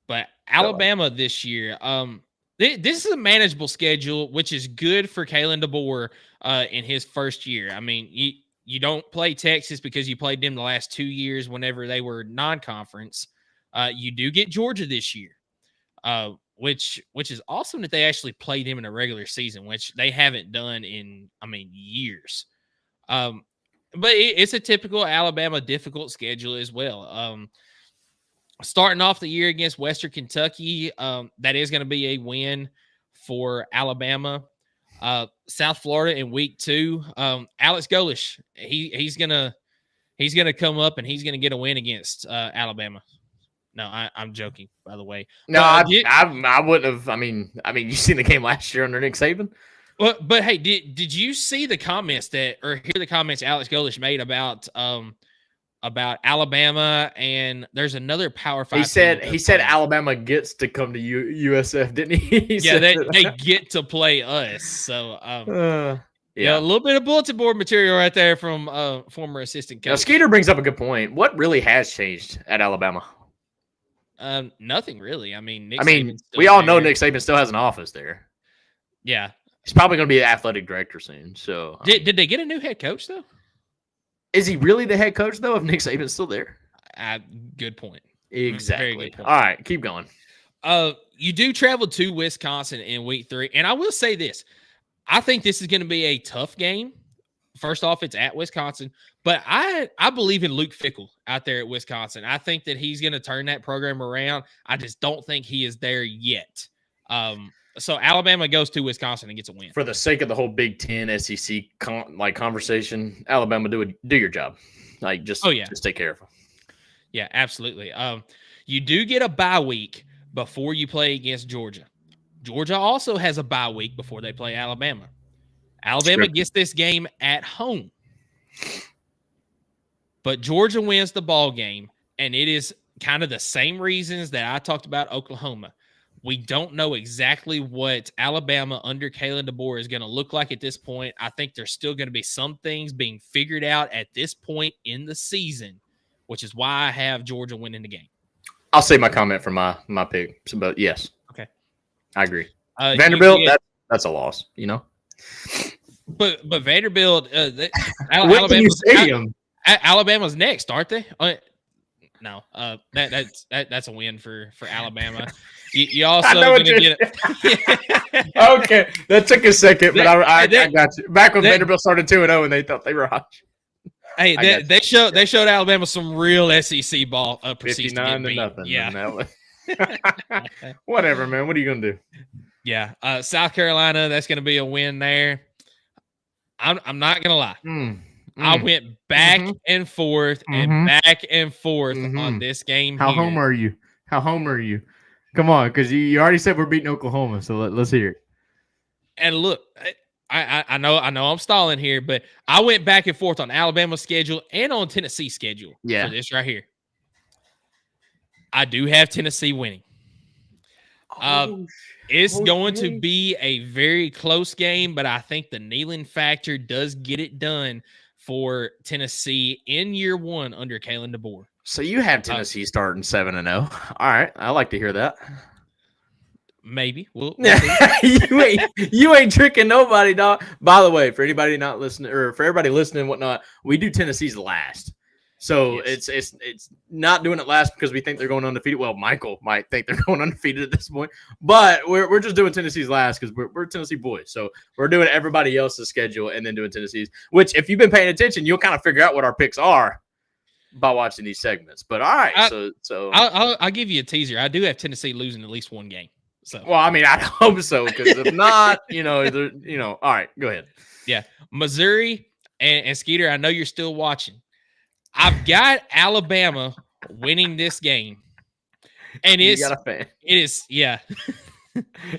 But Alabama this year, this is a manageable schedule, which is good for Kalen DeBoer in his first year. I mean, you don't play Texas because you played them the last 2 years whenever they were non-conference. You do get Georgia this year. Which is awesome that they actually played them in a regular season, which they haven't done in, years. But it's a typical Alabama difficult schedule as well. Starting off the year against Western Kentucky, that is going to be a win for Alabama. South Florida in week 2. Alex Golish, he's gonna come up and he's gonna get a win against Alabama. No, I'm joking, by the way. No, But, I wouldn't have. I mean, you seen the game last year under Nick Saban. But hey, did you see the comments hear the comments Alex Golish made about Alabama, and there's another Power 5. He said Alabama gets to come to USF, didn't he? They get to play us. So yeah, a little bit of bulletin board material right there from former assistant coach. Now, Skeeter brings up a good point. What really has changed at Alabama? Nothing really. I mean, we all know Nick Saban still has an office there. Yeah, he's probably going to be the athletic director soon. So did they get a new head coach though? Is he really the head coach though? If Nick Saban's still there? Good point. Exactly. Very good point. All right, keep going. You do travel to Wisconsin in week 3, and I will say this: I think this is going to be a tough game. First off, it's at Wisconsin, but I believe in Luke Fickell out there at Wisconsin. I think that he's going to turn that program around. I just don't think he is there yet. So Alabama goes to Wisconsin and gets a win. For the sake of the whole Big Ten SEC conversation, Alabama, do your job. Just take care of them. Yeah, absolutely. You do get a bye week before you play against Georgia. Georgia also has a bye week before they play Alabama. Alabama gets this game at home. But Georgia wins the ball game, and it is kind of the same reasons that I talked about Oklahoma. We don't know exactly what Alabama under Kalen DeBoer is going to look like at this point. I think there's still going to be some things being figured out at this point in the season, which is why I have Georgia winning the game. I'll say my comment for my pick. But yes. Okay. I agree. Vanderbilt, that's a loss, But Vanderbilt, Alabama's next, aren't they? No, that's a win for Alabama. You also gonna get it. Okay, that took a second, but I got you. Back when Vanderbilt started 2-0 and they thought they were hot. Hey, they showed Alabama some real SEC ball. 59 to nothing. Yeah. Whatever, man. What are you gonna do? Yeah, South Carolina. That's gonna be a win there. I'm not gonna lie. I went back and forth and back and forth on this game. How home are you? Come on, because you already said we're beating Oklahoma, so let's hear it. And look, I know I'm stalling here, but I went back and forth on Alabama's schedule and on Tennessee's schedule for this right here. I do have Tennessee winning. It's going to be a very close game, but I think the kneeling factor does get it done for Tennessee in year 1 under Kalen DeBoer. So you have Tennessee starting 7-0. All right, I like to hear that. Maybe we'll you ain't tricking nobody, dog. By the way, for anybody not listening or for everybody listening and whatnot, we do Tennessee's last. So it's not doing it last because we think they're going undefeated. Well, Michael might think they're going undefeated at this point, but we're just doing Tennessee's last because we're Tennessee boys. So we're doing everybody else's schedule and then doing Tennessee's. Which, if you've been paying attention, you'll kind of figure out what our picks are by watching these segments. But all right, so I'll give you a teaser. I do have Tennessee losing at least one game. So well, I mean, I hope so because if not, all right, go ahead. Yeah, Missouri and Skeeter, I know you're still watching. I've got Alabama winning this game. And you got a fan. It is, yeah.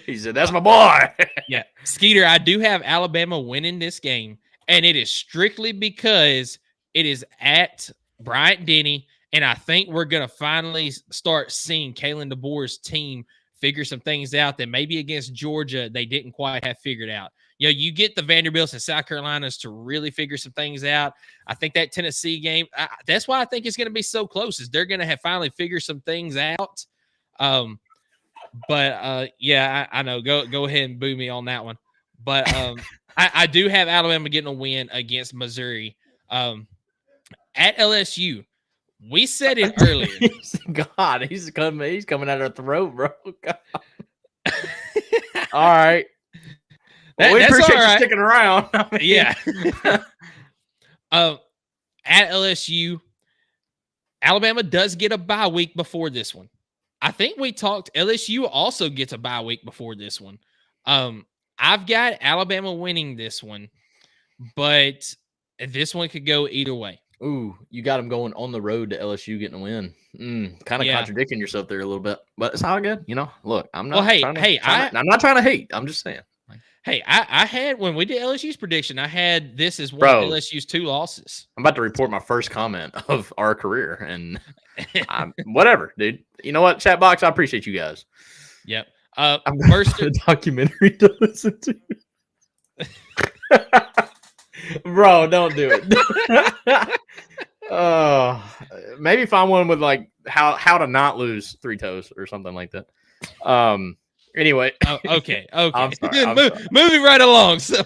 He said, that's my boy. Yeah. Skeeter, I do have Alabama winning this game. And it is strictly because it is at Bryant-Denny. And I think we're going to finally start seeing Kalen DeBoer's team figure some things out that maybe against Georgia they didn't quite have figured out. You get the Vanderbilts and South Carolinas to really figure some things out. I think that Tennessee game, that's why I think it's going to be so close, is they're going to have finally figured some things out. Yeah, I know. Go ahead and boo me on that one. But I do have Alabama getting a win against Missouri. At LSU, we said it earlier. God, he's coming out of the throat, bro. God. All right. Well, we appreciate you sticking around. Yeah. At LSU, Alabama does get a bye week before this one. I think we talked LSU also gets a bye week before this one. I've got Alabama winning this one, but this one could go either way. Ooh, you got them going on the road to LSU getting a win. Kind of Yeah. contradicting yourself there a little bit, but it's all good. Look, I'm not. Well, hey, I'm not trying to hate. I'm just saying. Hey, I had, when we did LSU's prediction, I had this as one Bro, of LSU's 2 losses. I'm about to report my first comment of our career, and whatever, dude. You know what, chat box? I appreciate you guys. Yep. Mercer documentary to listen to. Bro, don't do it. Maybe find one with like how to not lose 3 toes or something like that. Anyway. Okay. I'm sorry. Moving right along. So,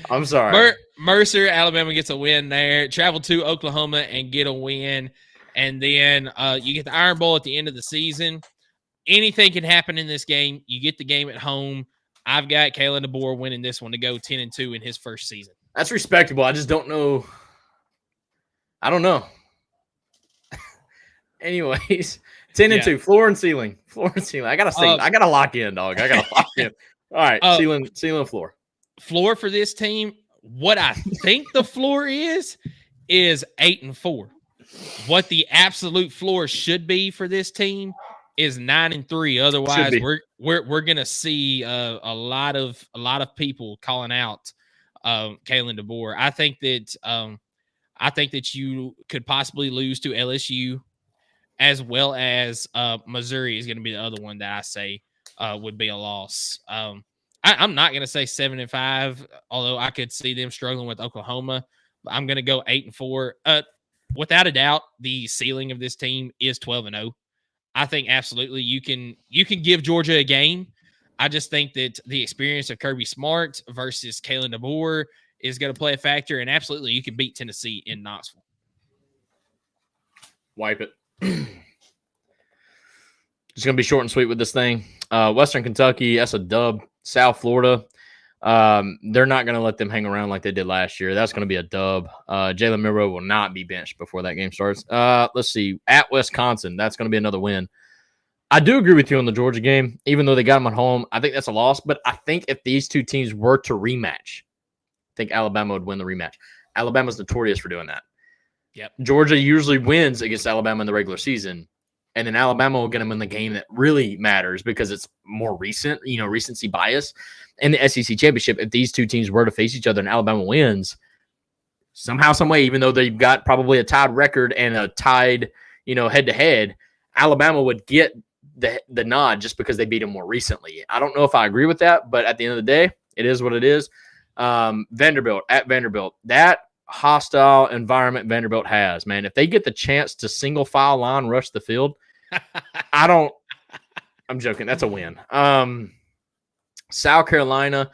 I'm sorry. Mercer, Alabama gets a win there. Travel to Oklahoma and get a win. And then you get the Iron Bowl at the end of the season. Anything can happen in this game. You get the game at home. I've got Kalen DeBoer winning this one to go 10-2 in his first season. That's respectable. I just don't know. I don't know. Anyways, 10-2, floor and ceiling. I gotta lock in, dog. I gotta lock in. All right, ceiling, floor. Floor for this team. What I think the floor is 8-4. What the absolute floor should be for this team is 9-3. Otherwise, we're gonna see a lot of people calling out Kalen DeBoer. I think that you could possibly lose to LSU, as well as Missouri is going to be the other one that I say would be a loss. I'm not going to say 7-5, although I could see them struggling with Oklahoma. I'm going to go 8-4. Without a doubt, the ceiling of this team is 12-0. I think absolutely you can give Georgia a game. I just think that the experience of Kirby Smart versus Kalen DeBoer is going to play a factor, and absolutely you can beat Tennessee in Knoxville. Wipe it. It's going to be short and sweet with this thing. Western Kentucky, that's a dub. South Florida, they're not going to let them hang around like they did last year. That's going to be a dub. Jalen Milroe will not be benched before that game starts. Let's see. At Wisconsin, that's going to be another win. I do agree with you on the Georgia game, even though they got them at home. I think that's a loss, but I think if these two teams were to rematch, I think Alabama would win the rematch. Alabama's notorious for doing that. Yep. Georgia usually wins against Alabama in the regular season, and then Alabama will get them in the game that really matters because it's more recent, recency bias. In the SEC championship, if these two teams were to face each other and Alabama wins, somehow, some way, even though they've got probably a tied record and a tied, head-to-head, Alabama would get the nod just because they beat them more recently. I don't know if I agree with that, but at the end of the day, it is what it is. Vanderbilt, that hostile environment Vanderbilt has, man. If they get the chance to single file line rush the field, I'm joking. That's a win. South Carolina,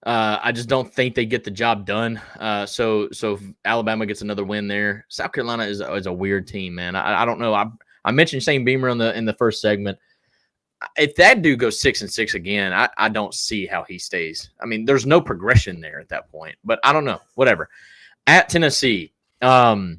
I just don't think they get the job done. So if Alabama gets another win there, South Carolina is a weird team, man. I don't know. I mentioned Shane Beamer in the first segment. If that dude goes 6-6 again, I don't see how he stays. I mean, there's no progression there at that point, but I don't know. Whatever. At Tennessee, I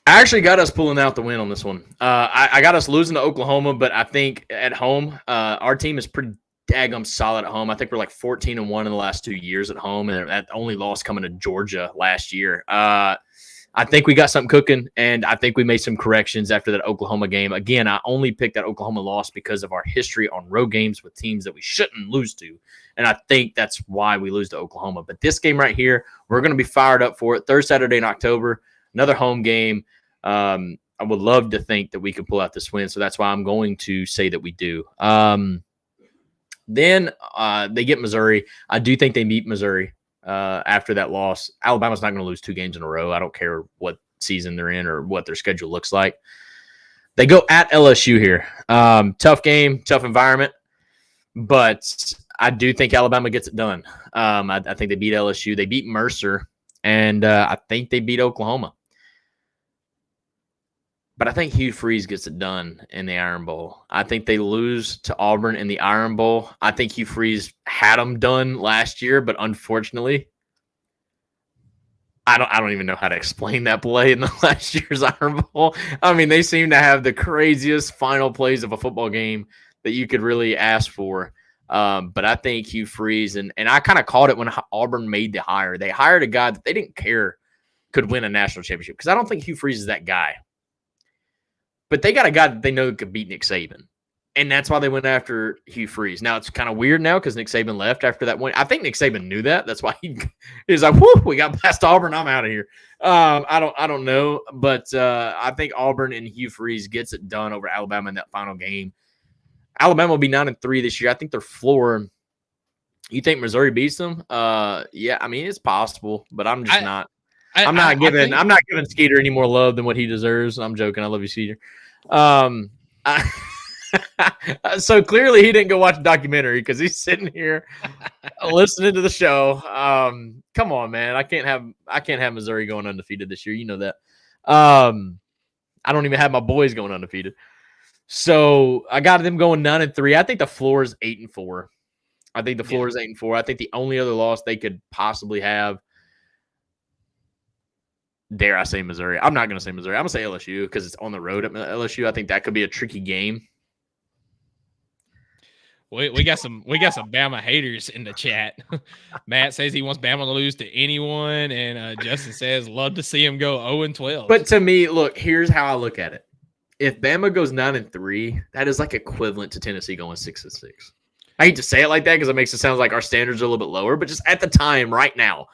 actually got us pulling out the win on this one. I got us losing to Oklahoma, but I think at home, our team is pretty daggum solid at home. I think we're like 14-1 in the last 2 years at home, and that only loss coming to Georgia last year. I think we got something cooking, and I think we made some corrections after that Oklahoma game. Again, I only picked that Oklahoma loss because of our history on road games with teams that we shouldn't lose to, and I think that's why we lose to Oklahoma. But this game right here, we're going to be fired up for it. Third Saturday in October, another home game. I would love to think that we could pull out this win, so that's why I'm going to say that we do. Then they get Missouri. I do think they beat Missouri after that loss. Alabama's not going to lose 2 games in a row. I don't care what season they're in or what their schedule looks like. They go at LSU here. Tough game, tough environment, but I do think Alabama gets it done. I think they beat LSU. They beat Mercer, and I think they beat Oklahoma. But I think Hugh Freeze gets it done in the Iron Bowl. I think they lose to Auburn in the Iron Bowl. I think Hugh Freeze had them done last year, but unfortunately, I don't even know how to explain that play in the last year's Iron Bowl. I mean, they seem to have the craziest final plays of a football game that you could really ask for. But I think Hugh Freeze, and I kind of called it when Auburn made the hire. They hired a guy that they didn't care could win a national championship, because I don't think Hugh Freeze is that guy. But they got a guy that they know could beat Nick Saban. And that's why they went after Hugh Freeze. Now, it's kind of weird now because Nick Saban left after that one. I think Nick Saban knew that. That's why he's like, whoo, we got past Auburn. I'm out of here. I don't know. But I think Auburn and Hugh Freeze gets it done over Alabama in that final game. Alabama will be 9-3 this year. I think their floor. You think Missouri beats them? Yeah, I mean, it's possible, but I'm just not. I'm not giving Skeeter any more love than what he deserves. I'm joking. I love you, Skeeter. So clearly he didn't go watch a documentary because he's sitting here listening to the show. Come on, man. I can't have Missouri going undefeated this year. You know that. I don't even have my boys going undefeated. So I got them going 9-3. I think the floor is 8-4. I think the floor is 8-4. I think the only other loss they could possibly have, dare I say, Missouri. I'm not going to say Missouri. I'm going to say LSU because it's on the road at LSU. I think that could be a tricky game. We got some Bama haters in the chat. Matt says he wants Bama to lose to anyone, and Justin says love to see him go 0-12. But to me, look, here's how I look at it. If Bama goes 9-3, that is like equivalent to Tennessee going 6-6. I hate to say it like that because it makes it sound like our standards are a little bit lower, but just at the time right now,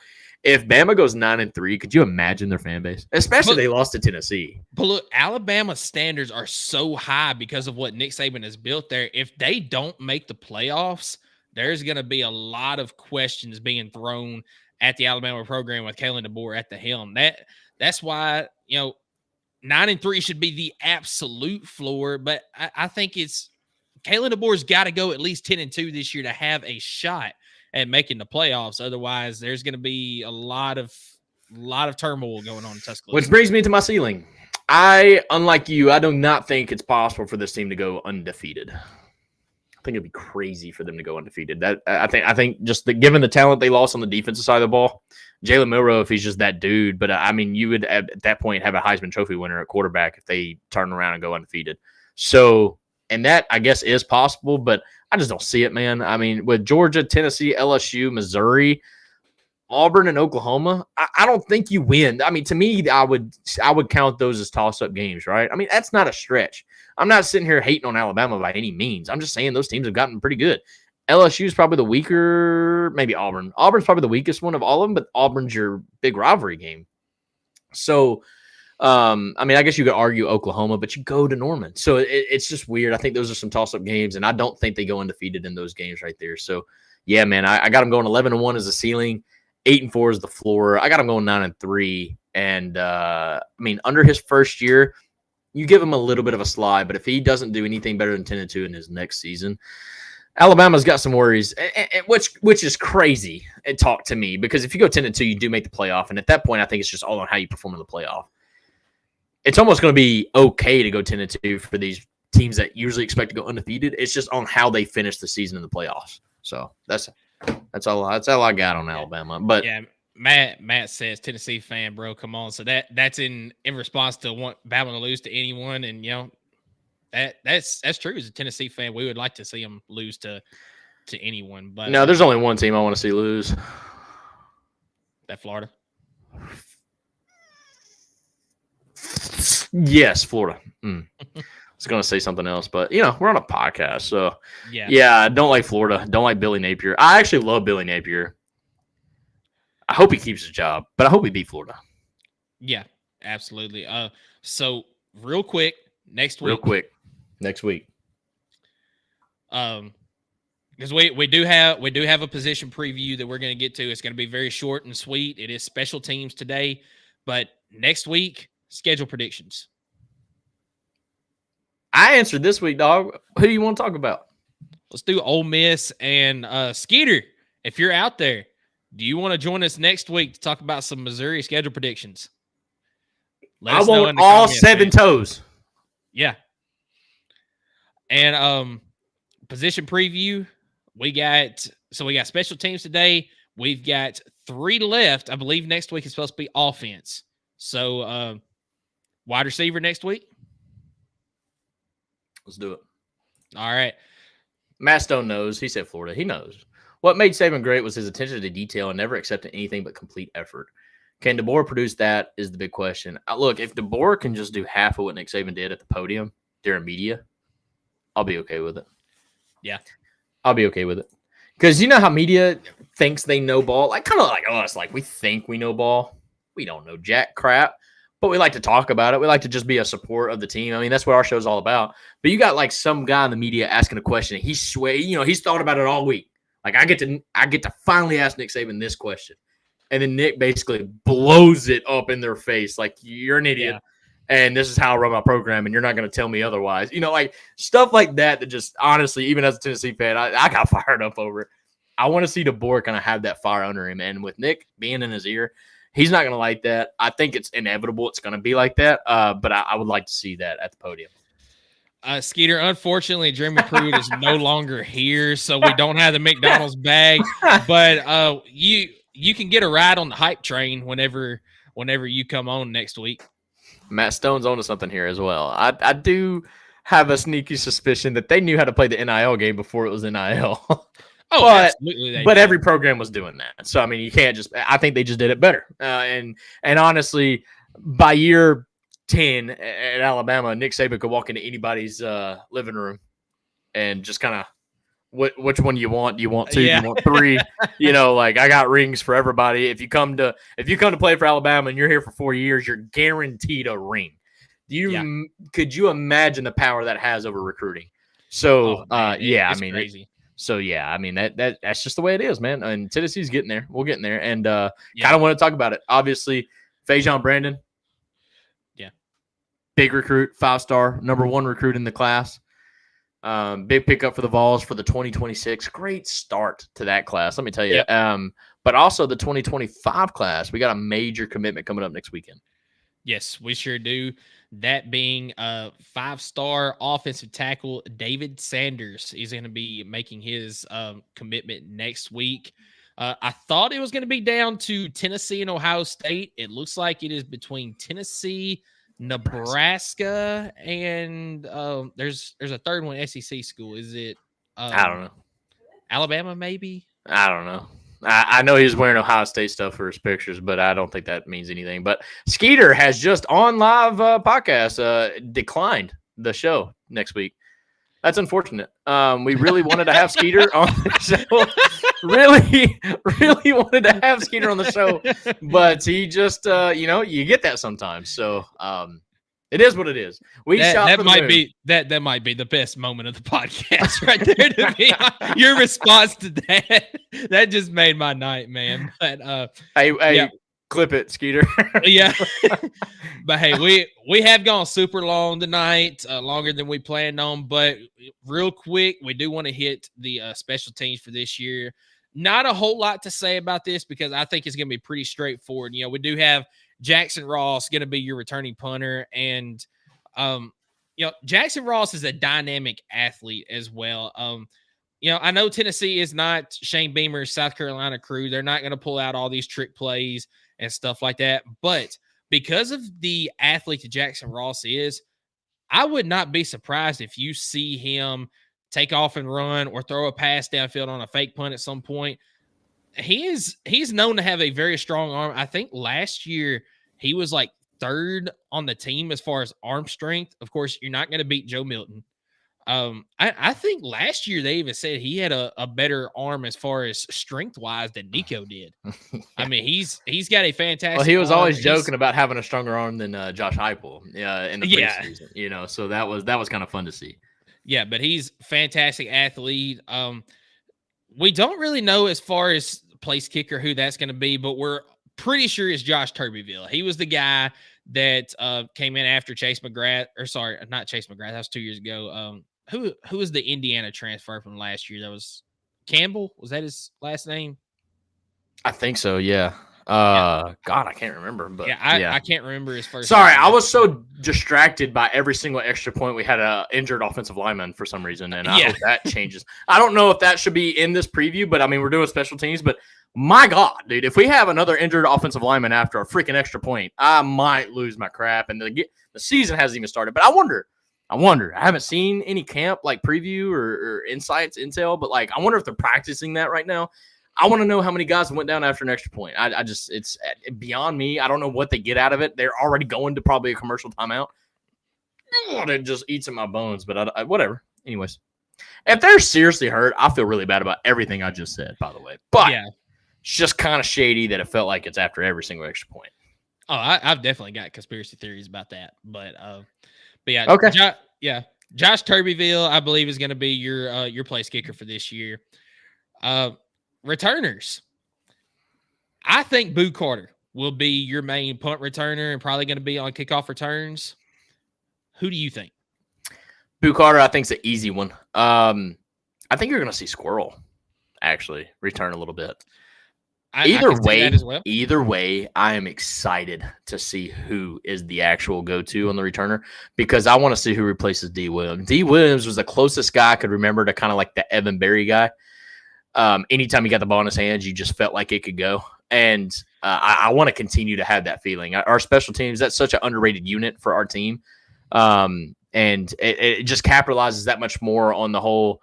if Bama goes 9-3, could you imagine their fan base? Especially if they lost to Tennessee. But look, Alabama's standards are so high because of what Nick Saban has built there. If they don't make the playoffs, there's going to be a lot of questions being thrown at the Alabama program with Kalen DeBoer at the helm. That's why, 9-3 should be the absolute floor. But I think it's Kalen DeBoer's got to go at least 10-2 this year to have a shot at making the playoffs. Otherwise, there's going to be a lot of turmoil going on in Tuscaloosa. Which brings me to my ceiling. Unlike you, I do not think it's possible for this team to go undefeated. I think it'd be crazy for them to go undefeated. I think just given the talent they lost on the defensive side of the ball, Jalen Milroe, if he's just that dude, but I mean, you would at that point have a Heisman Trophy winner at quarterback if they turn around and go undefeated. So, and that I guess is possible, but I just don't see it, man. I mean, with Georgia, Tennessee, LSU, Missouri, Auburn, and Oklahoma, I don't think you win. I mean, to me, I would count those as toss-up games, right? I mean, that's not a stretch. I'm not sitting here hating on Alabama by any means. I'm just saying those teams have gotten pretty good. LSU is probably the weaker, maybe Auburn. Auburn's probably the weakest one of all of them, but Auburn's your big rivalry game. So, I mean, I guess you could argue Oklahoma, but you go to Norman. So it's just weird. I think those are some toss-up games, and I don't think they go undefeated in those games right there. So, yeah, man, I got them going 11-1 as the ceiling, 8-4 is the floor. I got them going 9-3. And, I mean, under his first year, you give him a little bit of a slide, but if he doesn't do anything better than 10-2 in his next season, Alabama's got some worries, which is crazy. Talk to me, because if you go 10-2, you do make the playoff, and at that point, I think it's just all on how you perform in the playoff. It's almost going to be okay to go 10-2 for these teams that usually expect to go undefeated. It's just on how they finish the season in the playoffs. So that's all I got on Alabama. But yeah, Matt says Tennessee fan, bro. Come on. So that's in response to want Bama to lose to anyone, and that's true. As a Tennessee fan, we would like to see them lose to anyone. But no, there's only one team I want to see lose. That Florida. Yes, Florida. I was going to say something else, but, we're on a podcast. So, yeah, I don't like Florida. Don't like Billy Napier. I actually love Billy Napier. I hope he keeps his job, but I hope we beat Florida. Yeah, absolutely. So, real quick, next week. Because we do have a position preview that we're going to get to. It's going to be very short and sweet. It is special teams today, but next week, schedule predictions. I answered this week, dog. Who do you want to talk about? Let's do Ole Miss and Skeeter. If you're out there, do you want to join us next week to talk about some Missouri schedule predictions? I want all 7 toes. Yeah. And position preview, we got special teams today. We've got 3 left. I believe next week is supposed to be offense. So wide receiver next week. Let's do it. All right. Matt Stone knows. He said Florida. He knows. What made Saban great was his attention to detail and never accepting anything but complete effort. Can DeBoer produce that is the big question. Look, if DeBoer can just do half of what Nick Saban did at the podium during media, I'll be okay with it. Yeah. I'll be okay with it. Because you know how media thinks they know ball? Like kind of like us. Like we think we know ball. We don't know jack crap. But we like to talk about it. We like to just be a support of the team. I mean, that's what our show's all about. But you got like some guy in the media asking a question. He's thought about it all week. Like I get to finally ask Nick Saban this question. And then Nick basically blows it up in their face. Like, you're an idiot. Yeah. And this is how I run my program. And you're not going to tell me otherwise. Like stuff like that just honestly, even as a Tennessee fan, I got fired up over it. I want to see DeBoer kind of have that fire under him. And with Nick being in his ear, he's not going to like that. I think it's inevitable it's going to be like that. But I would like to see that at the podium. Skeeter, unfortunately, Jeremy Pruitt is no longer here, so we don't have the McDonald's bag. But you can get a ride on the hype train whenever you come on next week. Matt Stone's onto something here as well. I do have a sneaky suspicion that they knew how to play the NIL game before it was NIL. Absolutely. But every program was doing that. So, I mean, you can't just – I think they just did it better. And honestly, by year 10 at Alabama, Nick Saban could walk into anybody's living room and just kind of – which one do you want? Do you want 2? Yeah. Do you want 3? Like I got rings for everybody. If you come to play for Alabama and you're here for 4 years, you're guaranteed a ring. Could you imagine the power that has over recruiting? So, it's crazy. So that's just the way it is, man. And Tennessee's getting there. We're getting there, and kind of want to talk about it. Obviously, Fajon Brandon, big recruit, 5-star, number 1 recruit in the class. Big pickup for the Vols for the 2026. Great start to that class, let me tell you. Yep. But also the 2025 class, we got a major commitment coming up next weekend. Yes, we sure do. That being 5-star offensive tackle David Sanders. He's going to be making his commitment next week. I thought it was going to be down to Tennessee and Ohio State. It looks like it is between Tennessee, Nebraska, and there's a third one, SEC school. Is it? I don't know. Alabama, maybe? I don't know. I know he's wearing Ohio State stuff for his pictures, but I don't think that means anything. But Skeeter has just on live podcast declined the show next week. That's unfortunate. We really wanted to have Skeeter on the show. really wanted to have Skeeter on the show, but he just, you get that sometimes. So it is what it is. That might be the best moment of the podcast right there to me. Your response to that just made my night, man. But hey, clip it, Skeeter. Yeah. But hey, we have gone super long tonight, longer than we planned on. But real quick, we do want to hit the special teams for this year. Not a whole lot to say about this because I think it's going to be pretty straightforward. We do have Jackson Ross going to be your returning punter, and Jackson Ross is a dynamic athlete as well. I know Tennessee is not Shane Beamer's South Carolina crew. They're not going to pull out all these trick plays and stuff like that. But because of the athlete that Jackson Ross is, I would not be surprised if you see him take off and run or throw a pass downfield on a fake punt at some point. He's known to have a very strong arm. I think last year he was like 3rd on the team as far as arm strength. Of course, you're not going to beat Joe Milton. I think last year they even said he had a better arm as far as strength wise than Nico did. Yeah. I mean, he's got a fantastic. Well, he was always joking about having a stronger arm than Josh Heupel in the preseason. So that was kind of fun to see. Yeah, but he's a fantastic athlete. We don't really know as far as place kicker who that's going to be, but we're pretty sure it's Josh Turbeville. He was the guy that came in after Chase McGrath, or sorry, not Chase McGrath. That was 2 years ago. Who was the Indiana transfer from last year? That was Campbell. Was that his last name? I think so. Yeah. God, I can't remember. But I can't remember his first. Sorry, I was so distracted by every single extra point. We had an injured offensive lineman for some reason, and I hope that changes. I don't know if that should be in this preview, but I mean, we're doing special teams. But My God, dude, if we have another injured offensive lineman after a freaking extra point, I might lose my crap. And the season hasn't even started. But I wonder. I haven't seen any camp like preview or intel, but like I wonder if they're practicing that right now. I want to know how many guys went down after an extra point. It's beyond me. I don't know what they get out of it. They're already going to probably a commercial timeout. It just eats in my bones, but whatever. Anyways, if they're seriously hurt, I feel really bad about everything I just said, by the way. But yeah, it's just kind of shady that it felt like it's after every single extra point. Oh, I've definitely got conspiracy theories about that. But yeah. Okay. Josh Turbyville, I believe, is going to be your place kicker for this year. Returners. I think Boo Carter will be your main punt returner and probably going to be on kickoff returns. Who do you think? Boo Carter, I think, is an easy one. I think you're going to see Squirrel actually return a little bit. Either way, I am excited to see who is the actual go-to on the returner because I want to see who replaces D. Williams. D. Williams was the closest guy I could remember to kind of like the Evan Berry guy. Anytime he got the ball in his hands, you just felt like it could go. And I want to continue to have that feeling. Our special teams, that's such an underrated unit for our team. And it just capitalizes that much more on the whole,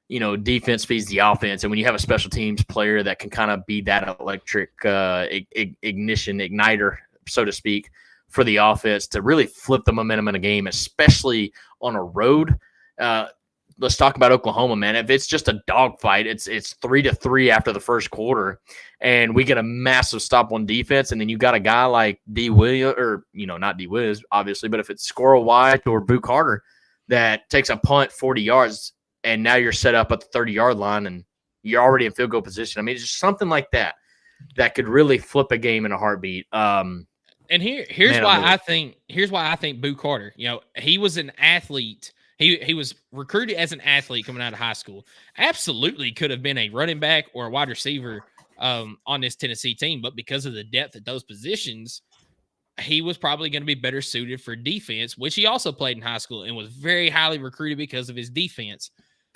defense feeds the offense. And when you have a special teams player that can kind of be that electric igniter, so to speak, for the offense to really flip the momentum in a game, especially on a road. Let's talk about Oklahoma, man. If it's just a dogfight, it's 3-3 after the first quarter, and we get a massive stop on defense, and then you got a guy like D. Williams, or not D. Williams, obviously, but if it's Squirrel White or Boo Carter that takes a punt 40 yards, and now you're set up at the 30-yard line, and you're already in field goal position. I mean, it's just something like that could really flip a game in a heartbeat. And here's why I think Boo Carter. He was an athlete. He was recruited as an athlete coming out of high school. Absolutely could have been a running back or a wide receiver on this Tennessee team, but because of the depth at those positions, he was probably going to be better suited for defense, which he also played in high school and was very highly recruited because of his defense.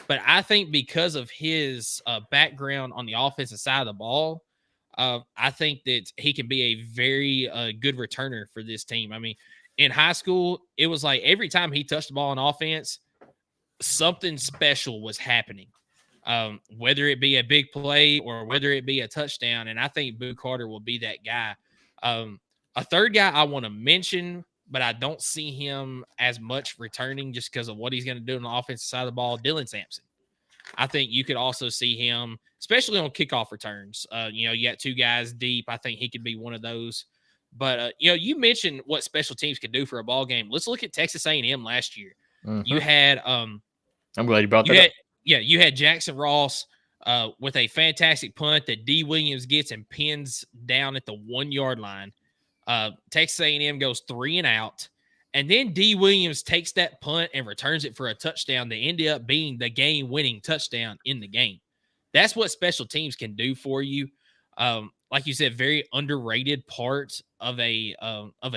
But I think because of his background on the offensive side of the ball, I think that he can be a very good returner for this team. I mean, in high school, it was like every time he touched the ball on offense, something special was happening, whether it be a big play or whether it be a touchdown. And I think Boo Carter will be that guy. A third guy I want to mention, but I don't see him as much returning just because of what he's going to do on the offensive side of the ball, Dylan Sampson. I think you could also see him, especially on kickoff returns. You got two guys deep. I think he could be one of those. But, you mentioned what special teams could do for a ball game. Let's look at Texas A&M last year. Mm-hmm. You had I'm glad you brought that up. Yeah, you had Jackson Ross with a fantastic punt that D. Williams gets and pins down at the 1-yard line. Texas A&M goes 3 and out. And then D. Williams takes that punt and returns it for a touchdown that ended up being the game-winning touchdown in the game. That's what special teams can do for you. Like you said, very underrated part of a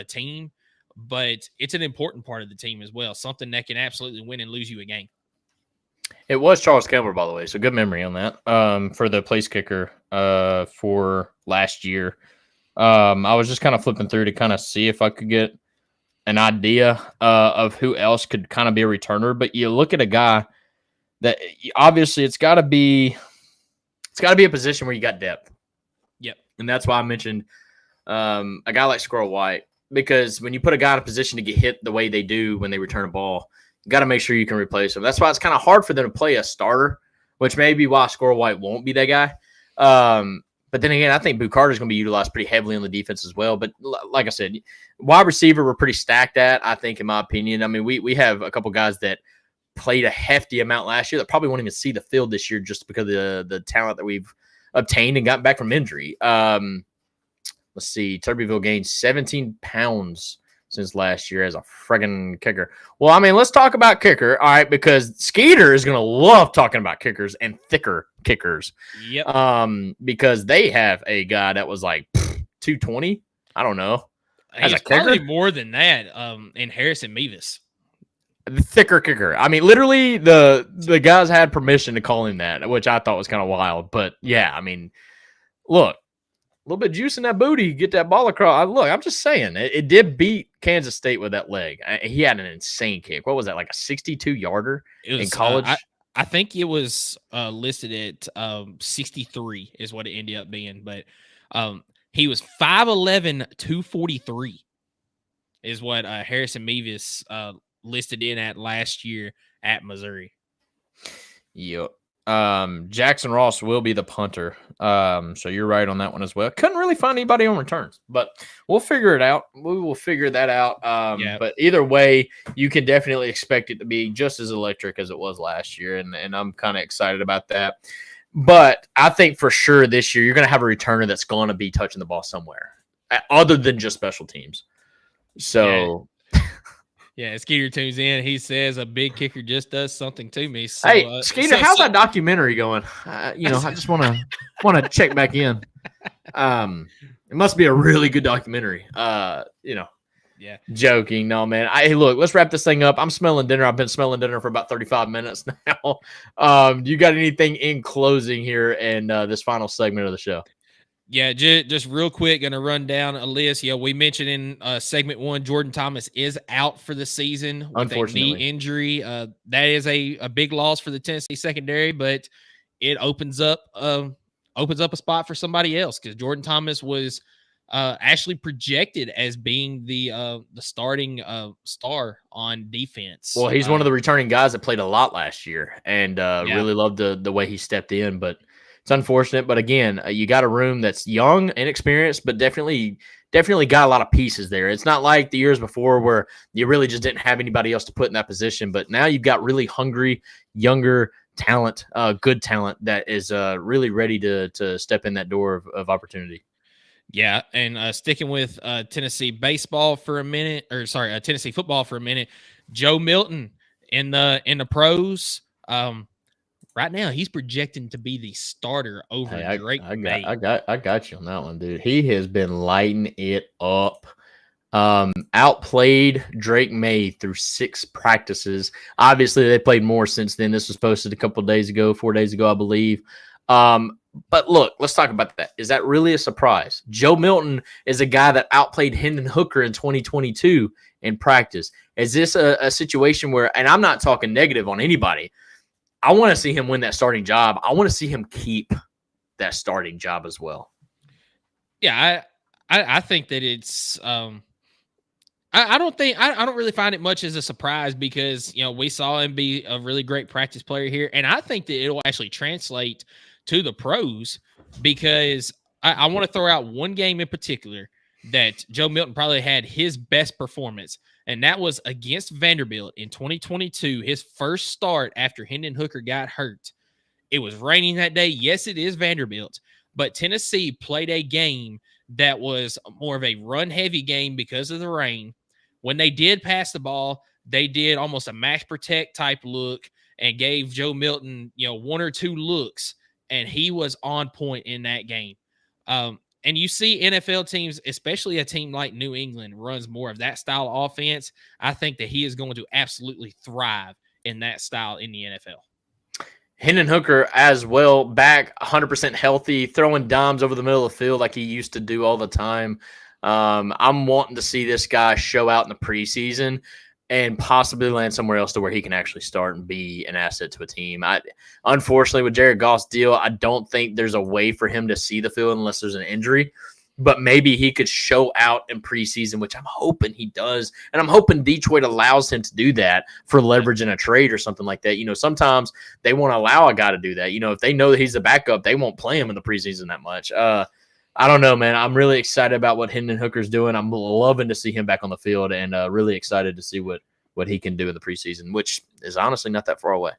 team, but it's an important part of the team as well. Something that can absolutely win and lose you a game. It was Charles Campbell, by the way, so good memory on that. For the place kicker for last year. I was just kind of flipping through to kind of see if I could get an idea of who else could kind of be a returner. But you look at a guy that obviously it's got to be a position where you got depth. Yep. And that's why I mentioned a guy like Squirrel White, because when you put a guy in a position to get hit the way they do when they return a ball, you got to make sure you can replace him. That's why it's kind of hard for them to play a starter, which may be why Squirrel White won't be that guy. But then again, I think Boo Carter is going to be utilized pretty heavily on the defense as well. But like I said, wide receiver we're pretty stacked at, I think, in my opinion. I mean, we have a couple guys that played a hefty amount last year that probably won't even see the field this year just because of the talent that we've obtained and gotten back from injury. Let's see. Turbyville gained 17 pounds since last year as a friggin' kicker. Well, I mean, let's talk about kicker, all right, because Skeeter is going to love talking about kickers and thicker kickers. Yep. Because they have a guy that was like 220. I don't know. He's probably more than that in Harrison Mevis. The thicker kicker. I mean, literally the guys had permission to call him that, which I thought was kind of wild. But, yeah, I mean, look, a little bit of juice in that booty, get that ball across. Look, I'm just saying, it did beat Kansas State with that leg. He had an insane kick. What was that, like a 62-yarder in college? I think it was listed at 63 is what it ended up being. But he was 5'11", 243 is what Harrison Mevis listed in at last year at Missouri. Yep. Jackson Ross will be the punter. So you're right on that one as well. Couldn't really find anybody on returns, but we'll figure it out. We will figure that out. But either way, you can definitely expect it to be just as electric as it was last year. And I'm kind of excited about that. But I think for sure this year, you're going to have a returner that's going to be touching the ball somewhere other than just special teams. So yeah, Skeeter tunes in. He says a big kicker just does something to me. So, hey, Skeeter, how's that documentary going? I just want to check back in. It must be a really good documentary. Yeah. Joking. No, man. Hey, look, let's wrap this thing up. I'm smelling dinner. I've been smelling dinner for about 35 minutes now. You got anything in closing here and this final segment of the show? Yeah, just real quick, going to run down a list. We mentioned in segment 1, Jordan Thomas is out for the season with a knee injury. That is a big loss for the Tennessee secondary, but it opens up a spot for somebody else because Jordan Thomas was actually projected as being the starting star on defense. Well, he's one of the returning guys that played a lot last year and really loved the way he stepped in, but it's unfortunate. But again, you got a room that's young, inexperienced, but definitely got a lot of pieces there. It's not like the years before where you really just didn't have anybody else to put in that position, but now you've got really hungry, younger talent, good talent that is really ready to step in that door of opportunity. Yeah, and sticking with Tennessee baseball for a minute, Tennessee football for a minute. Joe Milton in the pros. Right now, he's projecting to be the starter over Drake May. I got you on that one, dude. He has been lighting it up. Outplayed Drake May through 6 practices. Obviously, they played more since then. This was posted a couple of days ago, 4 days ago, I believe. But look, let's talk about that. Is that really a surprise? Joe Milton is a guy that outplayed Hendon Hooker in 2022 in practice. Is this a situation where, and I'm not talking negative on anybody, I want to see him win that starting job. I want to see him keep that starting job as well. Yeah, I think that it's I don't really find it much as a surprise because we saw him be a really great practice player here, and I think that it'll actually translate to the pros because I want to throw out one game in particular that Joe Milton probably had his best performance, and that was against Vanderbilt in 2022, his first start after Hendon Hooker got hurt. It was raining that day. Yes, it is Vanderbilt, but Tennessee played a game that was more of a run-heavy game because of the rain. When they did pass the ball, they did almost a max protect type look and gave Joe Milton, 1 or 2 looks, and he was on point in that game. And you see NFL teams, especially a team like New England, runs more of that style of offense. I think that he is going to absolutely thrive in that style in the NFL. Hendon Hooker as well, back 100% healthy, throwing dimes over the middle of the field like he used to do all the time. I'm wanting to see this guy show out in the preseason and possibly land somewhere else to where he can actually start and be an asset to a team. Unfortunately, with Jared Goff's deal, I don't think there's a way for him to see the field unless there's an injury. But maybe he could show out in preseason, which I'm hoping he does. And I'm hoping Detroit allows him to do that for leverage in a trade or something like that. Sometimes they won't allow a guy to do that. If they know that he's a backup, they won't play him in the preseason that much. I don't know, man. I'm really excited about what Hendon Hooker's doing. I'm loving to see him back on the field and really excited to see what he can do in the preseason, which is honestly not that far away.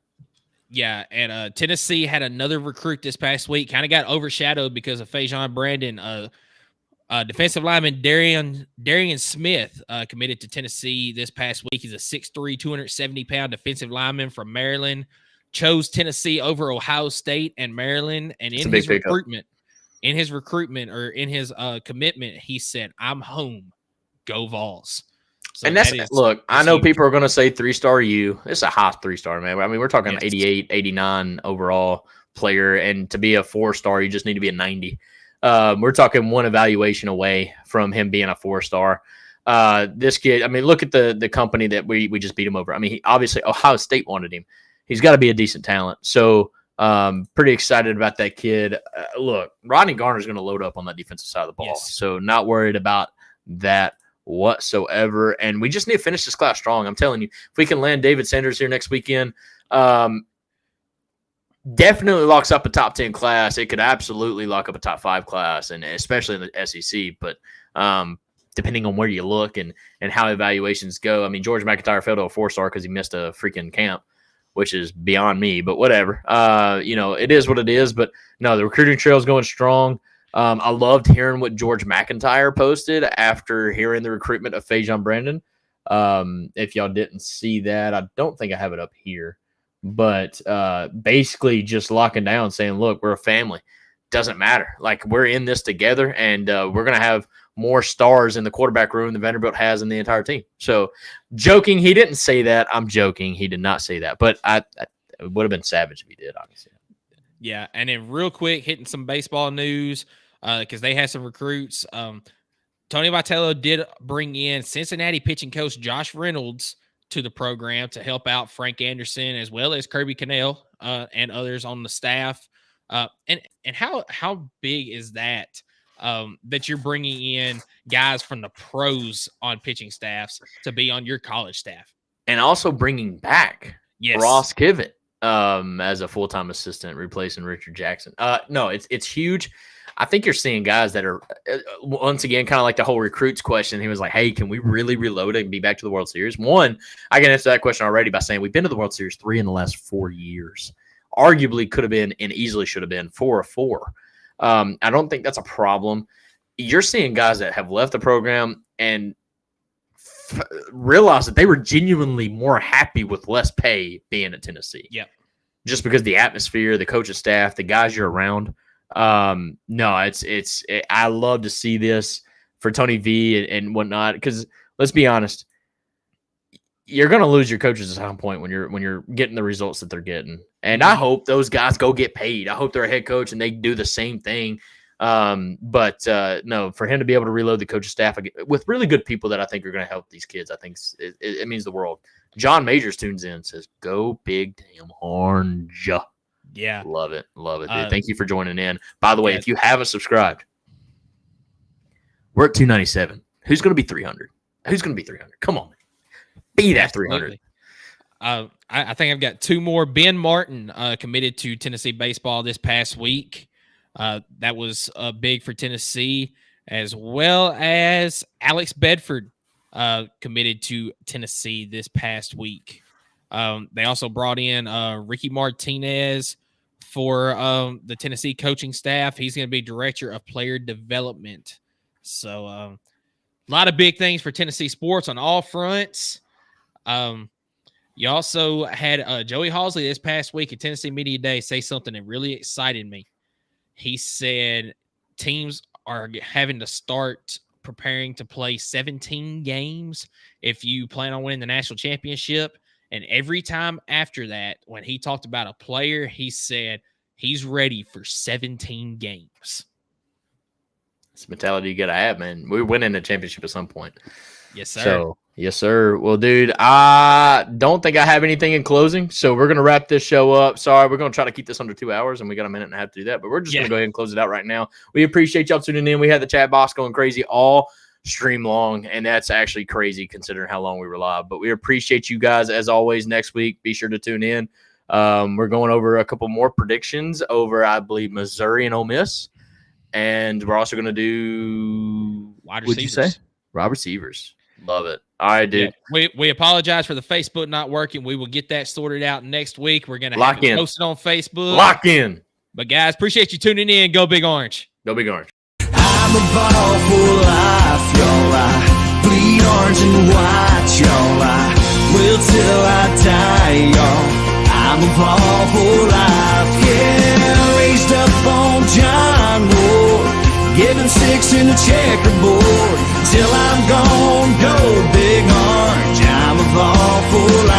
Yeah, and Tennessee had another recruit this past week. Kind of got overshadowed because of Fajon Brandon. Defensive lineman Darian Smith committed to Tennessee this past week. He's a 6'3", 270-pound defensive lineman from Maryland. Chose Tennessee over Ohio State and Maryland. And in his commitment, he said, "I'm home. Go Vols." So and look, I know people are going to say 3-star U. It's a high 3-star, man. I mean, we're talking 88, 89 overall player. And to be a 4-star, you just need to be a 90. We're talking one evaluation away from him being a 4-star. This kid, I mean, look at the company that we just beat him over. I mean, obviously Ohio State wanted him. He's got to be a decent talent. So pretty excited about that kid. Look, Rodney Garner's going to load up on that defensive side of the ball. Yes. So not worried about that whatsoever. And we just need to finish this class strong. I'm telling you, if we can land David Sanders here next weekend, definitely locks up a top 10 class. It could absolutely lock up a top 5 class, and especially in the SEC. But depending on where you look and how evaluations go, I mean, George McIntyre fell to a 4-star because he missed a freaking camp, which is beyond me, but whatever. It is what it is. But no, the recruiting trail is going strong. I loved hearing what George McIntyre posted after hearing the recruitment of Fajon Brandon. If y'all didn't see that, I don't think I have it up here, but basically just locking down, saying, look, we're a family. Doesn't matter. Like, we're in this together, and we're going to have more stars in the quarterback room than Vanderbilt has in the entire team. So, joking, he didn't say that. I'm joking. He did not say that. But it would have been savage if he did, obviously. Yeah, and then real quick, hitting some baseball news because they had some recruits. Tony Vitello did bring in Cincinnati pitching coach Josh Reynolds to the program to help out Frank Anderson as well as Kirby Cannell and others on the staff. And how big is that that you're bringing in guys from the pros on pitching staffs to be on your college staff? And also bringing back Yes. Ross Kivett as a full-time assistant replacing Richard Jackson. No, it's huge. I think you're seeing guys that are, once again, kind of like the whole recruits question. He was like, hey, can we really reload it and be back to the World Series? One, I can answer that question already by saying we've been to the World Series 3 in the last 4 years. Arguably could have been and easily should have been 4 of 4. I don't think that's a problem. You're seeing guys that have left the program and realize that they were genuinely more happy with less pay being at Tennessee. Yeah. Just because the atmosphere, the coaching staff, the guys you're around. No, I love to see this for Tony V and whatnot, because let's be honest, you're going to lose your coaches at some point when you're getting the results that they're getting. And I hope those guys go get paid. I hope they're a head coach and they do the same thing. But no, for him to be able to reload the coaching staff with really good people that I think are going to help these kids, I think it means the world. John Majors tunes in and says, "Go Big Damn Orange." Yeah. Love it, dude. Thank you for joining in. By the way, yes. if you haven't subscribed, we're at 297. Who's going to be 300? Who's going to be 300? Come on, be that 300. I think I've got 2 more. Ben Martin committed to Tennessee baseball this past week. That was big for Tennessee, as well as Alex Bedford committed to Tennessee this past week. They also brought in Ricky Martinez for the Tennessee coaching staff. He's going to be director of player development. So a lot of big things for Tennessee sports on all fronts. You also had Joey Halsley this past week at Tennessee Media Day say something that really excited me. He said teams are having to start preparing to play 17 games if you plan on winning the national championship. And every time after that, when he talked about a player, he said he's ready for 17 games. It's the mentality you got to have, man. We're winning the championship at some point. Yes, sir. So, yes, sir. Well, dude, I don't think I have anything in closing, so we're going to wrap this show up. Sorry, we're going to try to keep this under 2 hours, and we got a minute and a half to do that, but we're just going to go ahead and close it out right now. We appreciate y'all tuning in. We had the chat box going crazy all stream long, and that's actually crazy considering how long we were live, but we appreciate you guys as always. Next week, be sure to tune in. We're going over a couple more predictions over, I believe, Missouri and Ole Miss, and we're also going to do wide receivers. receivers. What'd you say? Wide receivers. Love it. All right, dude. Yeah, we apologize for the Facebook not working. We will get that sorted out next week. We're going to Lock in. post it on Facebook. Lock in. But guys, appreciate you tuning in. Go Big Orange. Go Big Orange. I'm a ball for life, y'all. I bleed orange and white, y'all. I will till I die, y'all. I'm a ball for life, yeah. Raised up on John Ward, giving 6 in the checkerboard till I'm gone. Go Big Orange, I'm a ball for life.